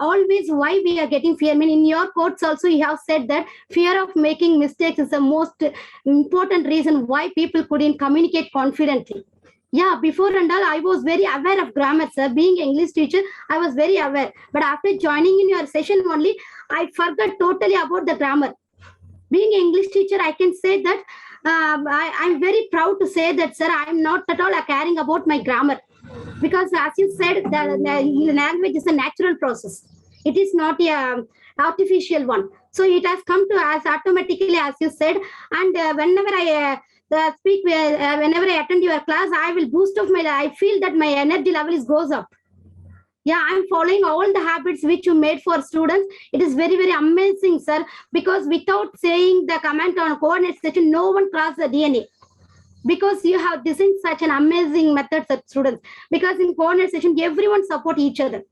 always why we are getting fear. I mean, in your quotes also you have said that fear of making mistakes is the most important reason why people couldn't communicate confidently. Yeah, before and all, I was very aware of grammar, sir. Being English teacher, I was very aware. But after joining in your session only, I forgot totally about the grammar. Being English teacher, I can say that I'm very proud to say that, sir, I'm not at all caring about my grammar. Because as you said, the language is a natural process. It is not a artificial one. So it has come to us automatically, as you said. And whenever I speak, whenever I attend your class, I will boost off I feel that my energy level goes up. Yeah, I'm following all the habits which you made for students. It is very, very amazing, sir, because without saying the comment on coordinate section, no one crosses the DNA. because you have designed such an amazing methods of students. Because in conversation, everyone support each other.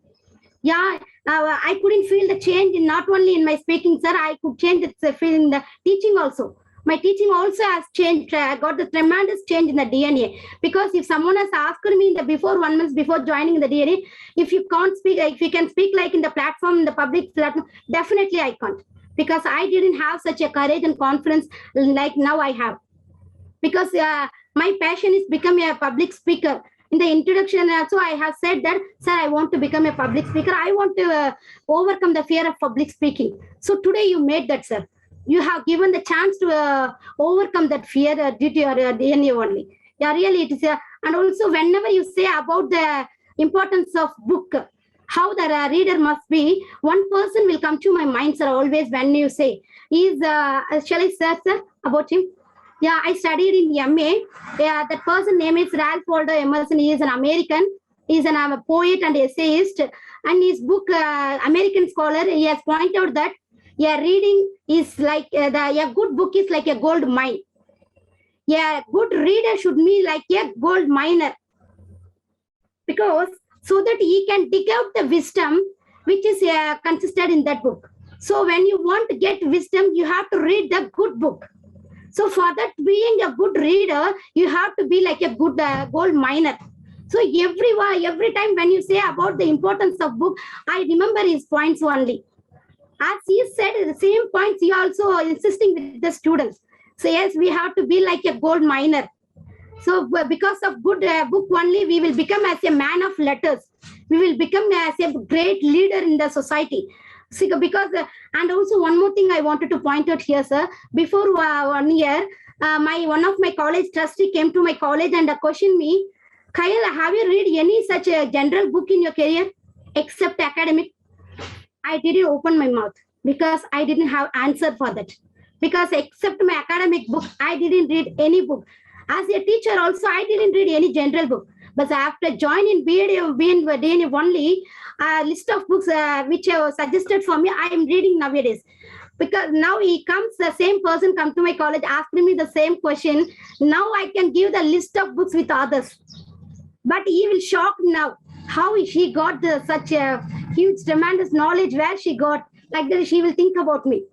Yeah, I couldn't feel the change in not only in my speaking, sir. I could change the feel in the teaching also. My teaching also has changed. I got the tremendous change in the DNA. Because if someone has asked me in the before 1 month before joining in the DNA, if you can't speak, if you can speak like in the platform, in the public platform, definitely I can't. Because I didn't have such a courage and confidence like now I have. Because my passion is become a public speaker. In the introduction also, I have said that, sir, I want to become a public speaker. I want to overcome the fear of public speaking. So today you made that, sir. You have given the chance to overcome that fear due to your DNA only. Yeah, really, it is. And also, whenever you say about the importance of book, how the reader must be, one person will come to my mind, sir, always when you say, is, shall I say, sir, about him? Yeah, I studied in MA. Yeah, that person name is Ralph Waldo Emerson. He is an American. He is a poet and essayist. And his book, American Scholar, he has pointed out that reading is like a good book is like a gold mine. Yeah, good reader should be like a gold miner, because so that he can dig out the wisdom which is consisted in that book. So when you want to get wisdom, you have to read the good book. So for that, being a good reader, you have to be like a good gold miner. So every time when you say about the importance of book, I remember his points only. As he said, the same points he also insisting with the students. So yes, we have to be like a gold miner. So because of good book only, we will become as a man of letters. We will become as a great leader in the society. So because and also one more thing I wanted to point out here, sir. Before 1 year, one of my college trustee came to my college and questioned me, Kyle, have you read any such a general book in your career except academic? I didn't open my mouth because I didn't have answer for that. Because except my academic book, I didn't read any book. As a teacher also, I didn't read any general book. But after joining BA only, a list of books which are suggested for me, I am reading nowadays. Because now the same person come to my college asking me the same question. Now I can give the list of books with others. But he will shock now how she got such a huge, tremendous knowledge, where she got. Like that, she will think about me.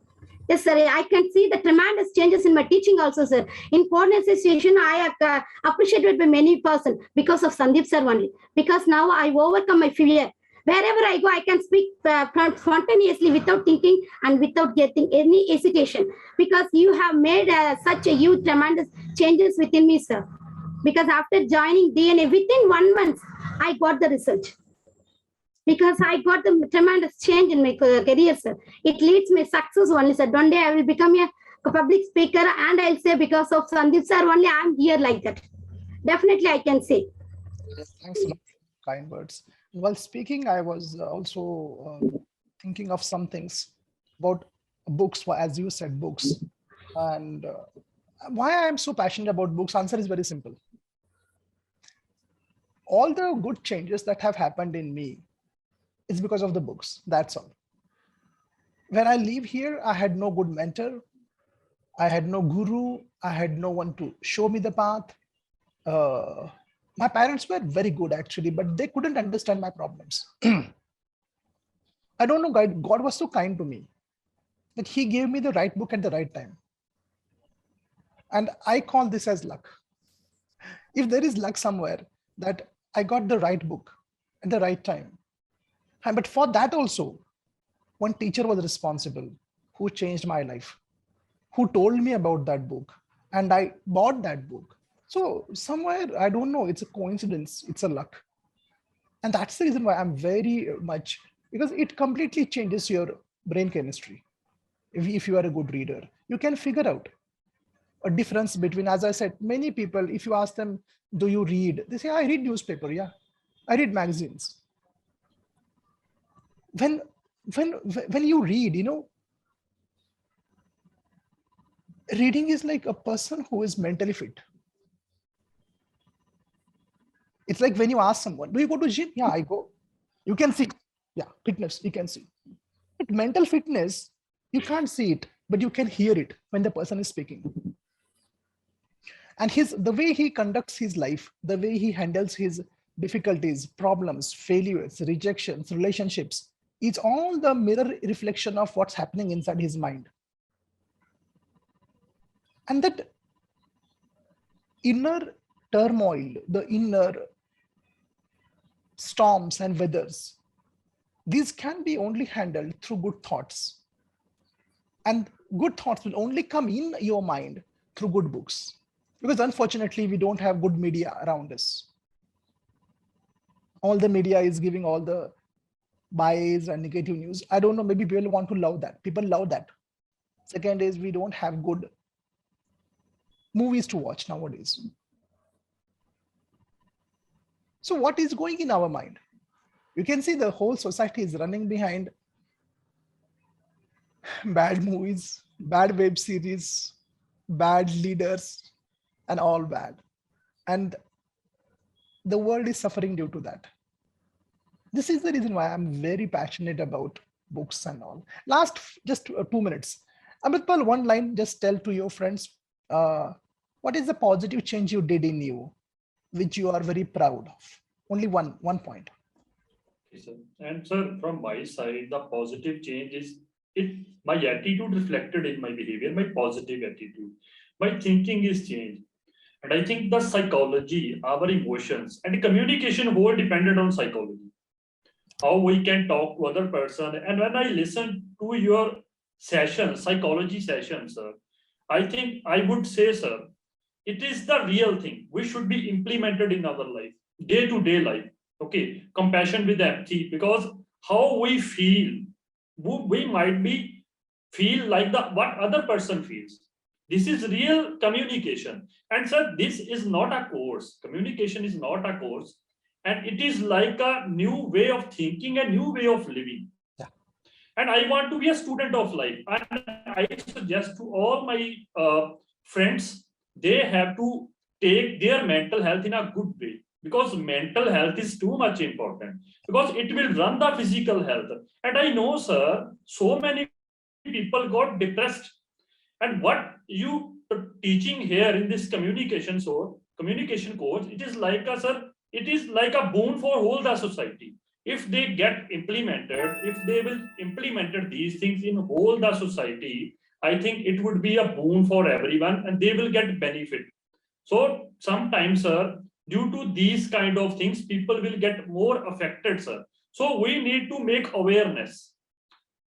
Yes, sir. I can see the tremendous changes in my teaching also, sir. In coordination, I have appreciated by many persons because of Sandeep sir only. Because now I overcome my fear. Wherever I go, I can speak spontaneously without thinking and without getting any hesitation. Because you have made such a huge, tremendous changes within me, sir. Because after joining DNA, within 1 month, I got the result. Because I got the tremendous change in my career, sir. It leads me success only, sir. One day I will become a public speaker, and I'll say because of Sandeep sir only, I'm here like that. Definitely, I can say. Thanks a lot for kind words. While speaking, I was also thinking of some things about books, as you said, books. And why I'm so passionate about books, answer is very simple. All the good changes that have happened in me, it's because of the books. That's all. When I leave here, I had no good mentor. I had no guru. I had no one to show me the path. My parents were very good actually, but they couldn't understand my problems. I don't know, God was so kind to me that he gave me the right book at the right time. And I call this as luck. If there is luck somewhere that I got the right book at the right time. But for that also, one teacher was responsible who changed my life, who told me about that book, and I bought that book. So somewhere, I don't know, it's a coincidence, it's a luck. And that's the reason why I'm very much, because it completely changes your brain chemistry. If you are a good reader, you can figure out a difference between, as I said, many people, if you ask them, do you read? They say, I read newspaper, yeah. I read magazines. When you read, reading is like a person who is mentally fit. It's like when you ask someone, do you go to gym? Yeah, I go. You can see. Yeah, fitness, you can see. But mental fitness, you can't see it, but you can hear it when the person is speaking. And the way he conducts his life, the way he handles his difficulties, problems, failures, rejections, relationships, it's all the mirror reflection of what's happening inside his mind. And that inner turmoil, the inner storms and weathers, these can be only handled through good thoughts. And good thoughts will only come in your mind through good books. Because unfortunately, we don't have good media around us. All the media is giving all the bias and negative news. I don't know, maybe people want to love that. People love that. Second is we don't have good movies to watch nowadays. So what is going in our mind? You can see the whole society is running behind bad movies, bad web series, bad leaders, and all bad. And the world is suffering due to that. This is the reason why I'm very passionate about books and all. Last just 2 minutes. Amitpal, one line, just tell to your friends, what is the positive change you did in you, which you are very proud of? Only one point. Okay, sir. And sir, from my side, the positive change is my attitude reflected in my behavior, my positive attitude. My thinking is changed. And I think the psychology, our emotions, and communication whole dependent on psychology. How we can talk to other person. And when I listen to your sessions, psychology sessions, sir, I think I would say, sir, it is the real thing. We should be implemented in our life, day-to-day life. Okay, compassion with empathy, because how we feel, we might be feel like what other person feels. This is real communication. And sir, this is not a course. Communication is not a course. And it is like a new way of thinking, a new way of living. Yeah. And I want to be a student of life. And I suggest to all my friends, they have to take their mental health in a good way, because mental health is too much important, because it will run the physical health. And I know, sir, so many people got depressed. And what you teaching here in this communication course, it is like a, sir, it is like a boon for whole the society. If they get implemented, if they will implemented these things in whole the society, I think it would be a boon for everyone and they will get benefit. So sometimes, sir, due to these kind of things, people will get more affected, sir. So we need to make awareness.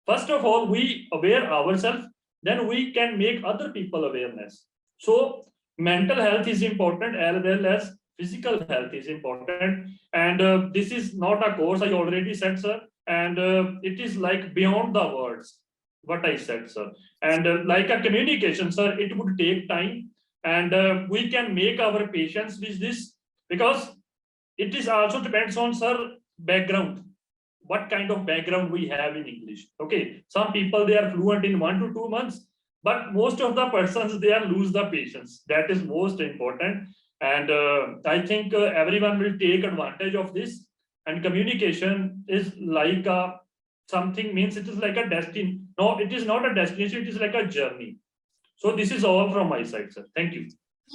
First of all, we aware ourselves, then we can make other people awareness. So mental health is important as well as physical health is important. And this is not a course, I already said, sir. And it is like beyond the words, what I said, sir. And like a communication, sir, it would take time. And we can make our patients with this, because it is also depends on, sir, background. What kind of background we have in English. Okay, some people, they are fluent in 1 to 2 months, but most of the persons, they are lose the patience. That is most important. And I think everyone will take advantage of this. And communication is like something, means it is like a destiny. No, it is not a destination, it is like a journey. So this is all from my side, sir. Thank you.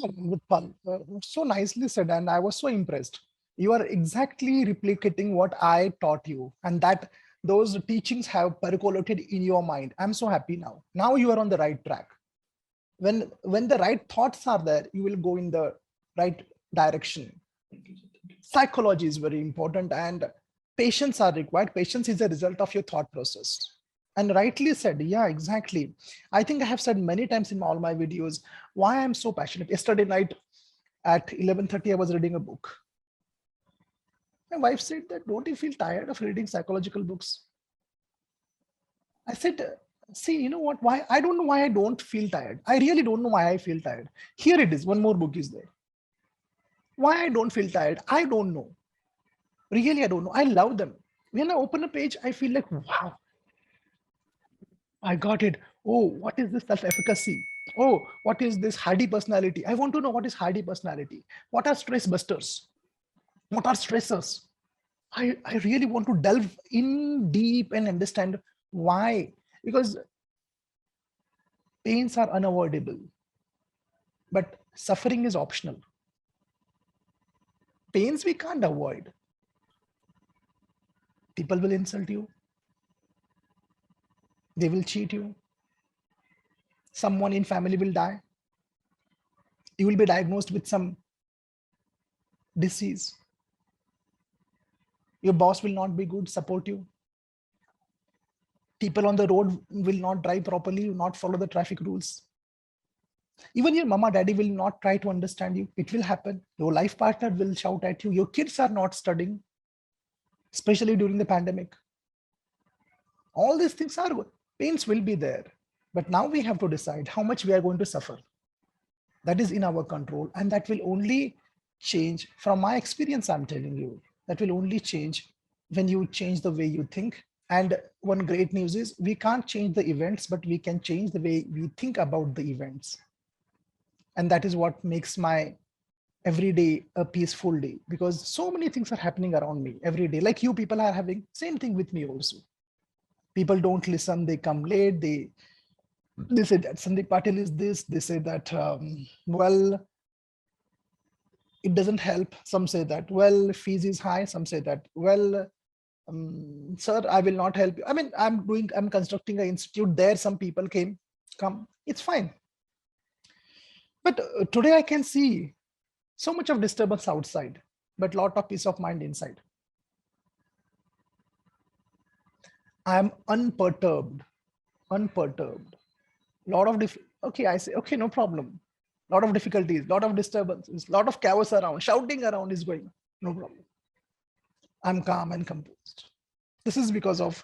Vidpal, so nicely said, and I was so impressed. You are exactly replicating what I taught you, and that those teachings have percolated in your mind. I'm so happy now. Now you are on the right track. When the right thoughts are there, you will go in the right direction. Psychology is very important, and patience are required. Patience is a result of your thought process. And rightly said, yeah, exactly. I think I have said many times in all my videos why I'm so passionate. Yesterday night at 11:30, I was reading a book. My wife said that, don't you feel tired of reading psychological books? I said, see, you know what, why? I don't know why I don't feel tired. I really don't know why I feel tired. Here it is, one more book is there. Why I don't feel tired, I don't know. Really, I don't know. I love them. When I open a page, I feel like, wow, I got it. Oh, what is this self-efficacy? Oh, what is this hardy personality? I want to know what is hardy personality. What are stress busters? What are stressors? I really want to delve in deep and understand why. Because pains are unavoidable. But Suffering is optional. Pains we can't avoid. People will insult you. They will cheat you. Someone in family will die. You will be diagnosed with some disease. Your boss will not be good, support you. People on the road will not drive properly, not follow the traffic rules. Even your mama, daddy will not try to understand you. It will happen. Your life partner will shout at you. Your kids are not studying, especially during the pandemic. All these things are good. Pains will be there. But now we have to decide how much we are going to suffer. That is in our control. And that will only change, from my experience, I'm telling you, that will only change when you change the way you think. And one great news is we can't change the events, but we can change the way we think about the events. And that is what makes my every day a peaceful day, because so many things are happening around me every day. Like you people are having same thing with me also. People don't listen, they come late, they say that Sandeep Patil is this, they say that, well, it doesn't help. Some say that, well, fees is high. Some say that, well, sir, I will not help you. I mean, I'm constructing an institute there. Some people come, it's fine. But today I can see so much of disturbance outside, but lot of peace of mind inside. I am unperturbed. Lot of okay, I say, okay, no problem. Lot of difficulties, lot of disturbances, lot of chaos around, shouting around is going on. No problem. I'm calm and composed. This is because of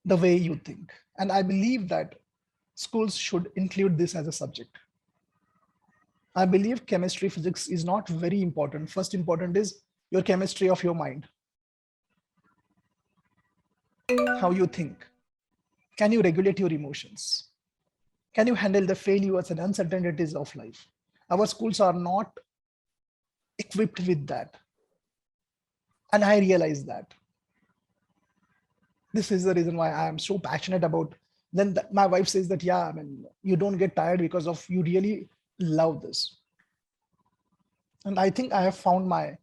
the way you think. And I believe that schools should include this as a subject. I believe chemistry, physics is not very important. First important is your chemistry of your mind. How you think. Can you regulate your emotions? Can you handle the failures and uncertainties of life? Our schools are not equipped with that. And I realize that. This is the reason why I am so passionate about. Then my wife says that, yeah, I mean, you don't get tired because of you really love this. And I think I have found my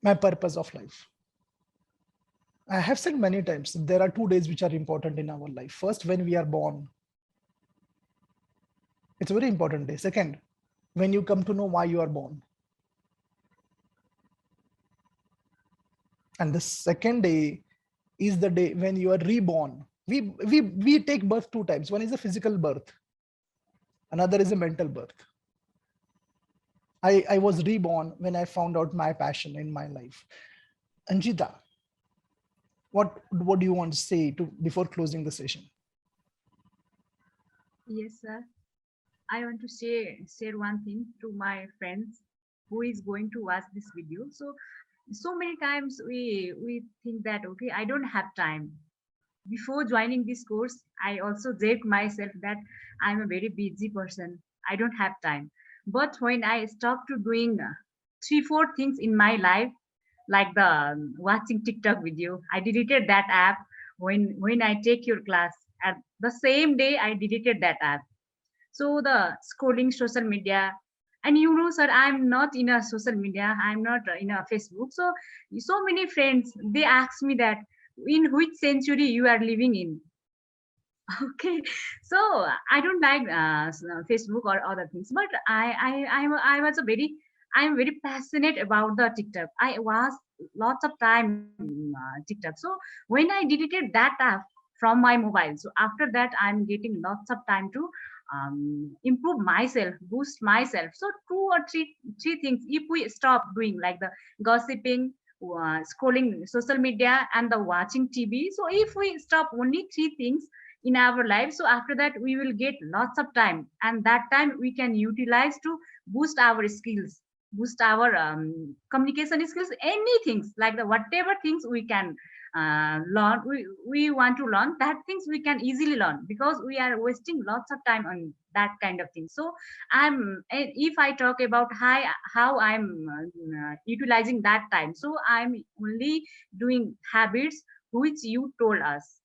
purpose of life. I have said many times, there are 2 days which are important in our life. First, when we are born. It's a very important day. Second, when you come to know why you are born. And the second day is the day when you are reborn. We take birth 2 times. One is a physical birth. Another is a mental birth. I was reborn when I found out my passion in my life. Anjita, what do you want to say before closing the session? Yes, sir. I want to share one thing to my friends who is going to watch this video. So many times we think that, okay, I don't have time. Before joining this course, I also judged myself that I'm a very busy person. I don't have time. But when I stopped to doing 3-4 things in my life, like the watching TikTok video, I deleted that app. When I take your class, at the same day I deleted that app. So the scrolling social media, and you know, sir, I'm not in a social media, I'm not in a Facebook. So many friends, they ask me that, in which century you are living in? Okay, so I don't like Facebook or other things, but I'm very passionate about the TikTok. I was lots of time TikTok. So when I deleted that app from my mobile, so after that I'm getting lots of time to improve myself, boost myself. So 2 or 3 things, if we stop doing, like the gossiping, scrolling social media, and the watching TV. So if we stop only 3 things in our life, so after that we will get lots of time, and that time we can utilize to boost our skills, boost our communication skills, anything, like the whatever things we can learn, we want to learn, that things we can easily learn, because we are wasting lots of time on that kind of thing. So if I talk about how I'm utilizing that time, so I'm only doing habits which you told us.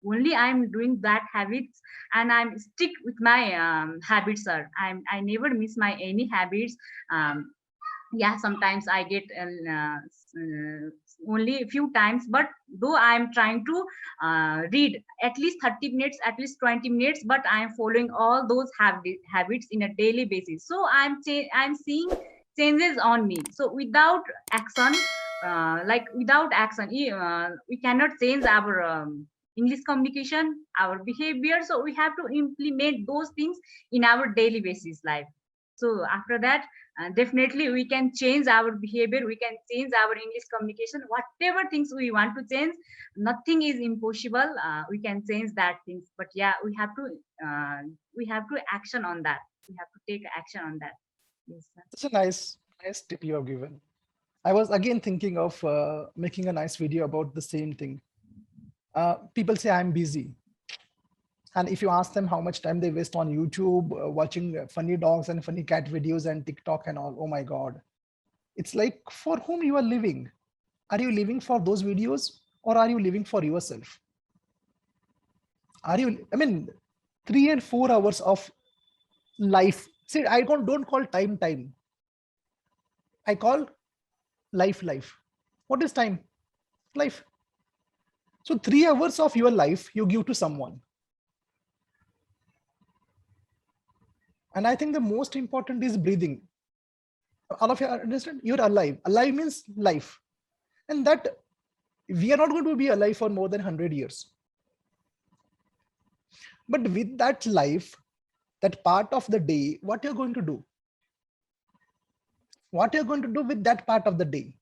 only I'm doing that habits, and I'm stick with my habits, sir. I never miss my any habits. Yeah, sometimes I get only a few times, but though I'm trying to read at least 30 minutes, at least 20 minutes, but I'm following all those habits in a daily basis. So I'm seeing changes on me. So without action, without action, we cannot change our English communication, our behavior. So we have to implement those things in our daily basis life. So after that, definitely we can change our behavior, we can change our English communication, whatever things we want to change. Nothing is impossible. We can change that things, but yeah, we have to action on that. We have to take action on that. Yes, sir. It's a nice tip you have given. I was again thinking of making a nice video about the same thing. People say I'm busy. And if you ask them how much time they waste on YouTube, watching funny dogs and funny cat videos and TikTok and all, oh my God. It's like, for whom you are living? Are you living for those videos, or are you living for yourself? Are you, I mean, 3 and 4 hours of life. See, I don't call time. I call life. What is time? Life. So 3 hours of your life you give to someone. And I think the most important is breathing. All of you understand? You're alive. Alive means life. And that we are not going to be alive for more than 100 years. But with that life, that part of the day, what you're going to do? What you're going to do with that part of the day?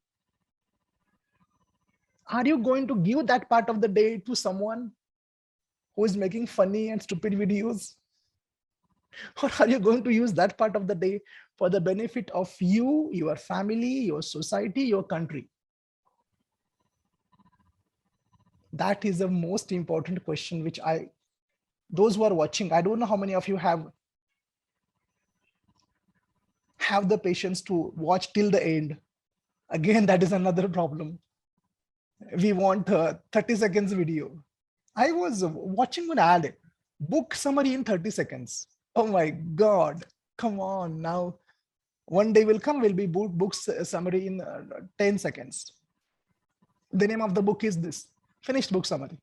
Are you going to give that part of the day to someone who is making funny and stupid videos? Or are you going to use that part of the day for the benefit of you, your family, your society, your country? That is the most important question, which those who are watching, I don't know how many of you have the patience to watch till the end. Again, that is another problem. We want a 30 seconds video. I was watching an ad, book summary in 30 seconds. Oh my God, come on now. One day will come, will be book summary in 10 seconds. The name of the book is this, finished book summary.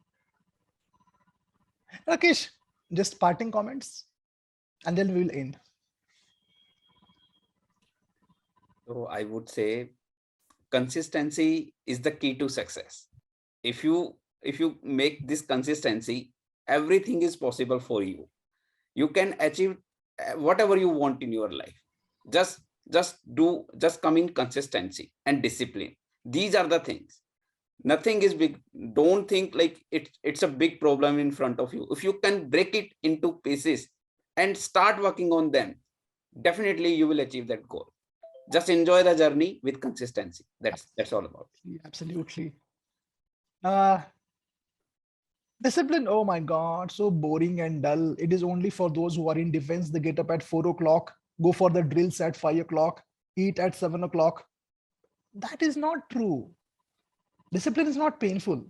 Rakesh, just parting comments, and then we will end. So I would say consistency is the key to success. If you make this consistency, everything is possible for you. You can achieve whatever you want in your life. Just come in consistency and discipline. These are the things. Nothing is big. Don't think like it's a big problem in front of you. If you can break it into pieces and start working on them, definitely you will achieve that goal. Just enjoy the journey with consistency. That's all about it. Absolutely. Discipline, oh my God, so boring and dull. It is only for those who are in defense. They get up at 4 o'clock, go for the drills at 5 o'clock, eat at 7 o'clock. That is not true. Discipline is not painful.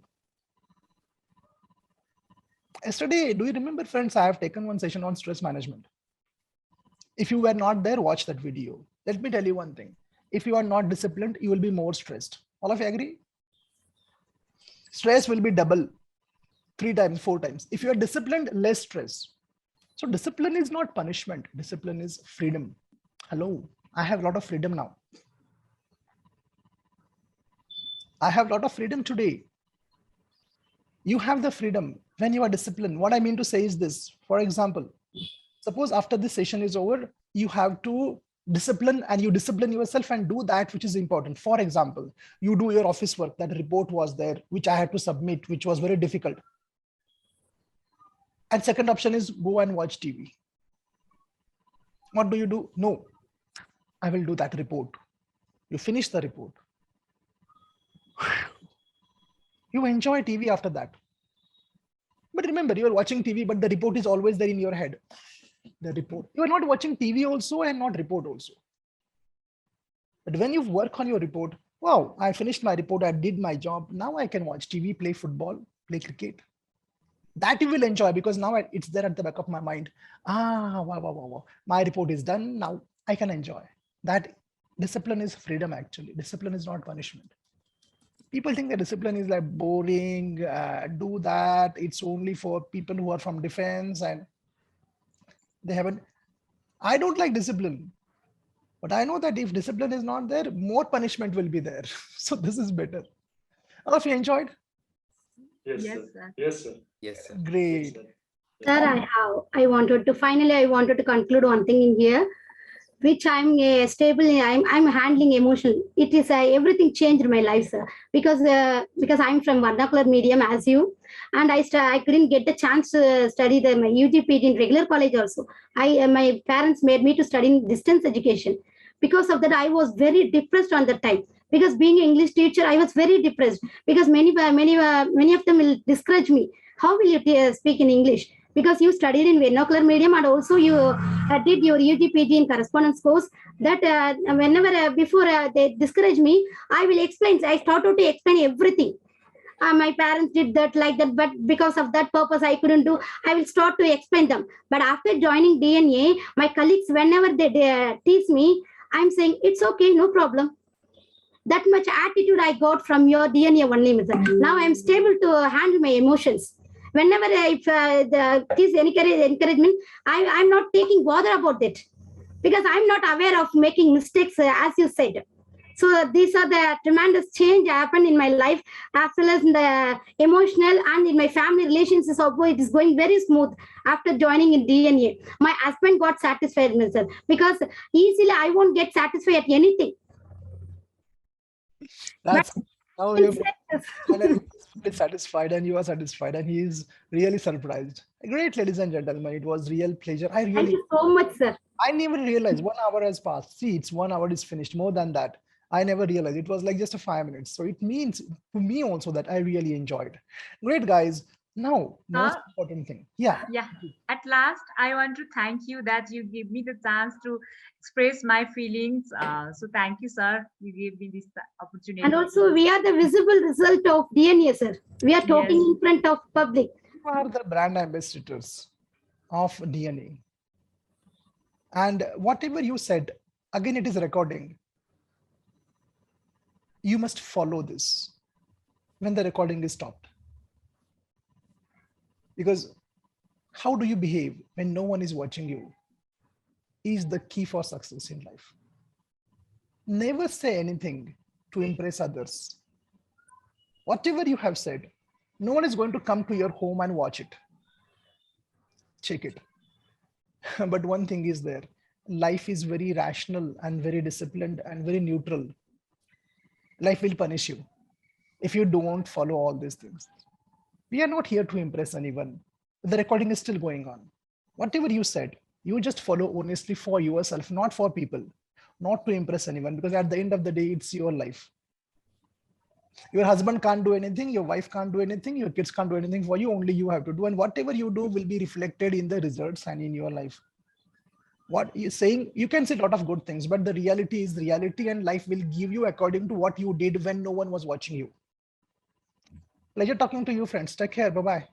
Yesterday, do you remember, friends, I have taken one session on stress management. If you were not there, watch that video. Let me tell you one thing. If you are not disciplined, you will be more stressed. All of you agree? Stress will be double, 3 times, 4 times. If you are disciplined, less stress. So discipline is not punishment. Discipline is freedom. Hello, I have a lot of freedom now. I have a lot of freedom today. You have the freedom when you are disciplined. What I mean to say is this. For example, suppose after this session is over, you have to discipline yourself and do that which is important. For example, you do your office work. That report was there, which I had to submit, which was very difficult. And second option is go and watch TV. What do? No, I will do that report. You finish the report. You enjoy TV after that. But remember, you are watching TV, but the report is always there in your head. The report. You are not watching TV also and not report also. But when you work on your report, wow, I finished my report, I did my job. Now I can watch TV, play football, play cricket. That you will enjoy, because now it's there at the back of my mind. Wow. My report is done. Now I can enjoy. That discipline is freedom, actually. Discipline is not punishment. People think that discipline is like boring, do that. It's only for people who are from defense and they haven't. I don't like discipline, but I know that if discipline is not there, more punishment will be there. So this is better. All of you enjoyed? Yes, Yes, sir. sir. Yes, sir. Yes, sir. Great. Yes, sir. Sir, I wanted to conclude one thing in here, which I'm stable. I'm handling emotion. It is everything changed my life, sir. Because I'm from vernacular medium as you, and I couldn't get the chance to study my UGPT in regular college also. My parents made me to study in distance education. Because of that, I was very depressed on that time. Because being an English teacher, I was very depressed. Because many of them will discourage me. How will you speak in English? Because you studied in vernacular medium and also you did your UGPG in correspondence course. That whenever before they discourage me, I will explain. I started to explain everything. My parents did that like that, but because of that purpose I couldn't do. I will start to explain them. But after joining DNA, my colleagues, whenever they tease me, I'm saying it's okay, no problem. That much attitude I got from your DNA only. Now I'm stable to handle my emotions. Whenever this encouragement, I'm not taking bother about it, because I'm not aware of making mistakes, as you said. So these are the tremendous change happened in my life, as well as in the emotional and in my family relations. It is going very smooth after joining in DNA. My husband got satisfied, Mr. Because easily I won't get satisfied at anything. That's now you're satisfied and you are satisfied, and he is really surprised. Great, ladies and gentlemen. It was real pleasure. Thank you so much, sir. I never realized 1 hour has passed. See, it's 1 hour is finished. More than that, I never realized. It was like just a 5 minutes. So it means to me also that I really enjoyed. Great, guys. Now, most important thing. Yeah. At last, I want to thank you that you give me the chance to express my feelings. So thank you, sir. You gave me this opportunity. And also, we are the visible result of DNA, sir. We are talking in front of public. You are the brand ambassadors of DNA. And whatever you said, again, it is recording. You must follow this when the recording is stopped. Because how do you behave when no one is watching you is the key for success in life. Never say anything to impress others. Whatever you have said, no one is going to come to your home and watch it. Check it. But one thing is there. Life is very rational and very disciplined and very neutral. Life will punish you if you don't follow all these things. We are not here to impress anyone. The recording is still going on. Whatever you said, you just follow honestly for yourself, not for people, not to impress anyone, because at the end of the day, it's your life. Your husband can't do anything, your wife can't do anything, your kids can't do anything for you, only you have to do. And whatever you do will be reflected in the results and in your life. What you're saying, you can say a lot of good things, but the reality is reality, and life will give you according to what you did when no one was watching you. Pleasure talking to you, friends. Take care. Bye-bye.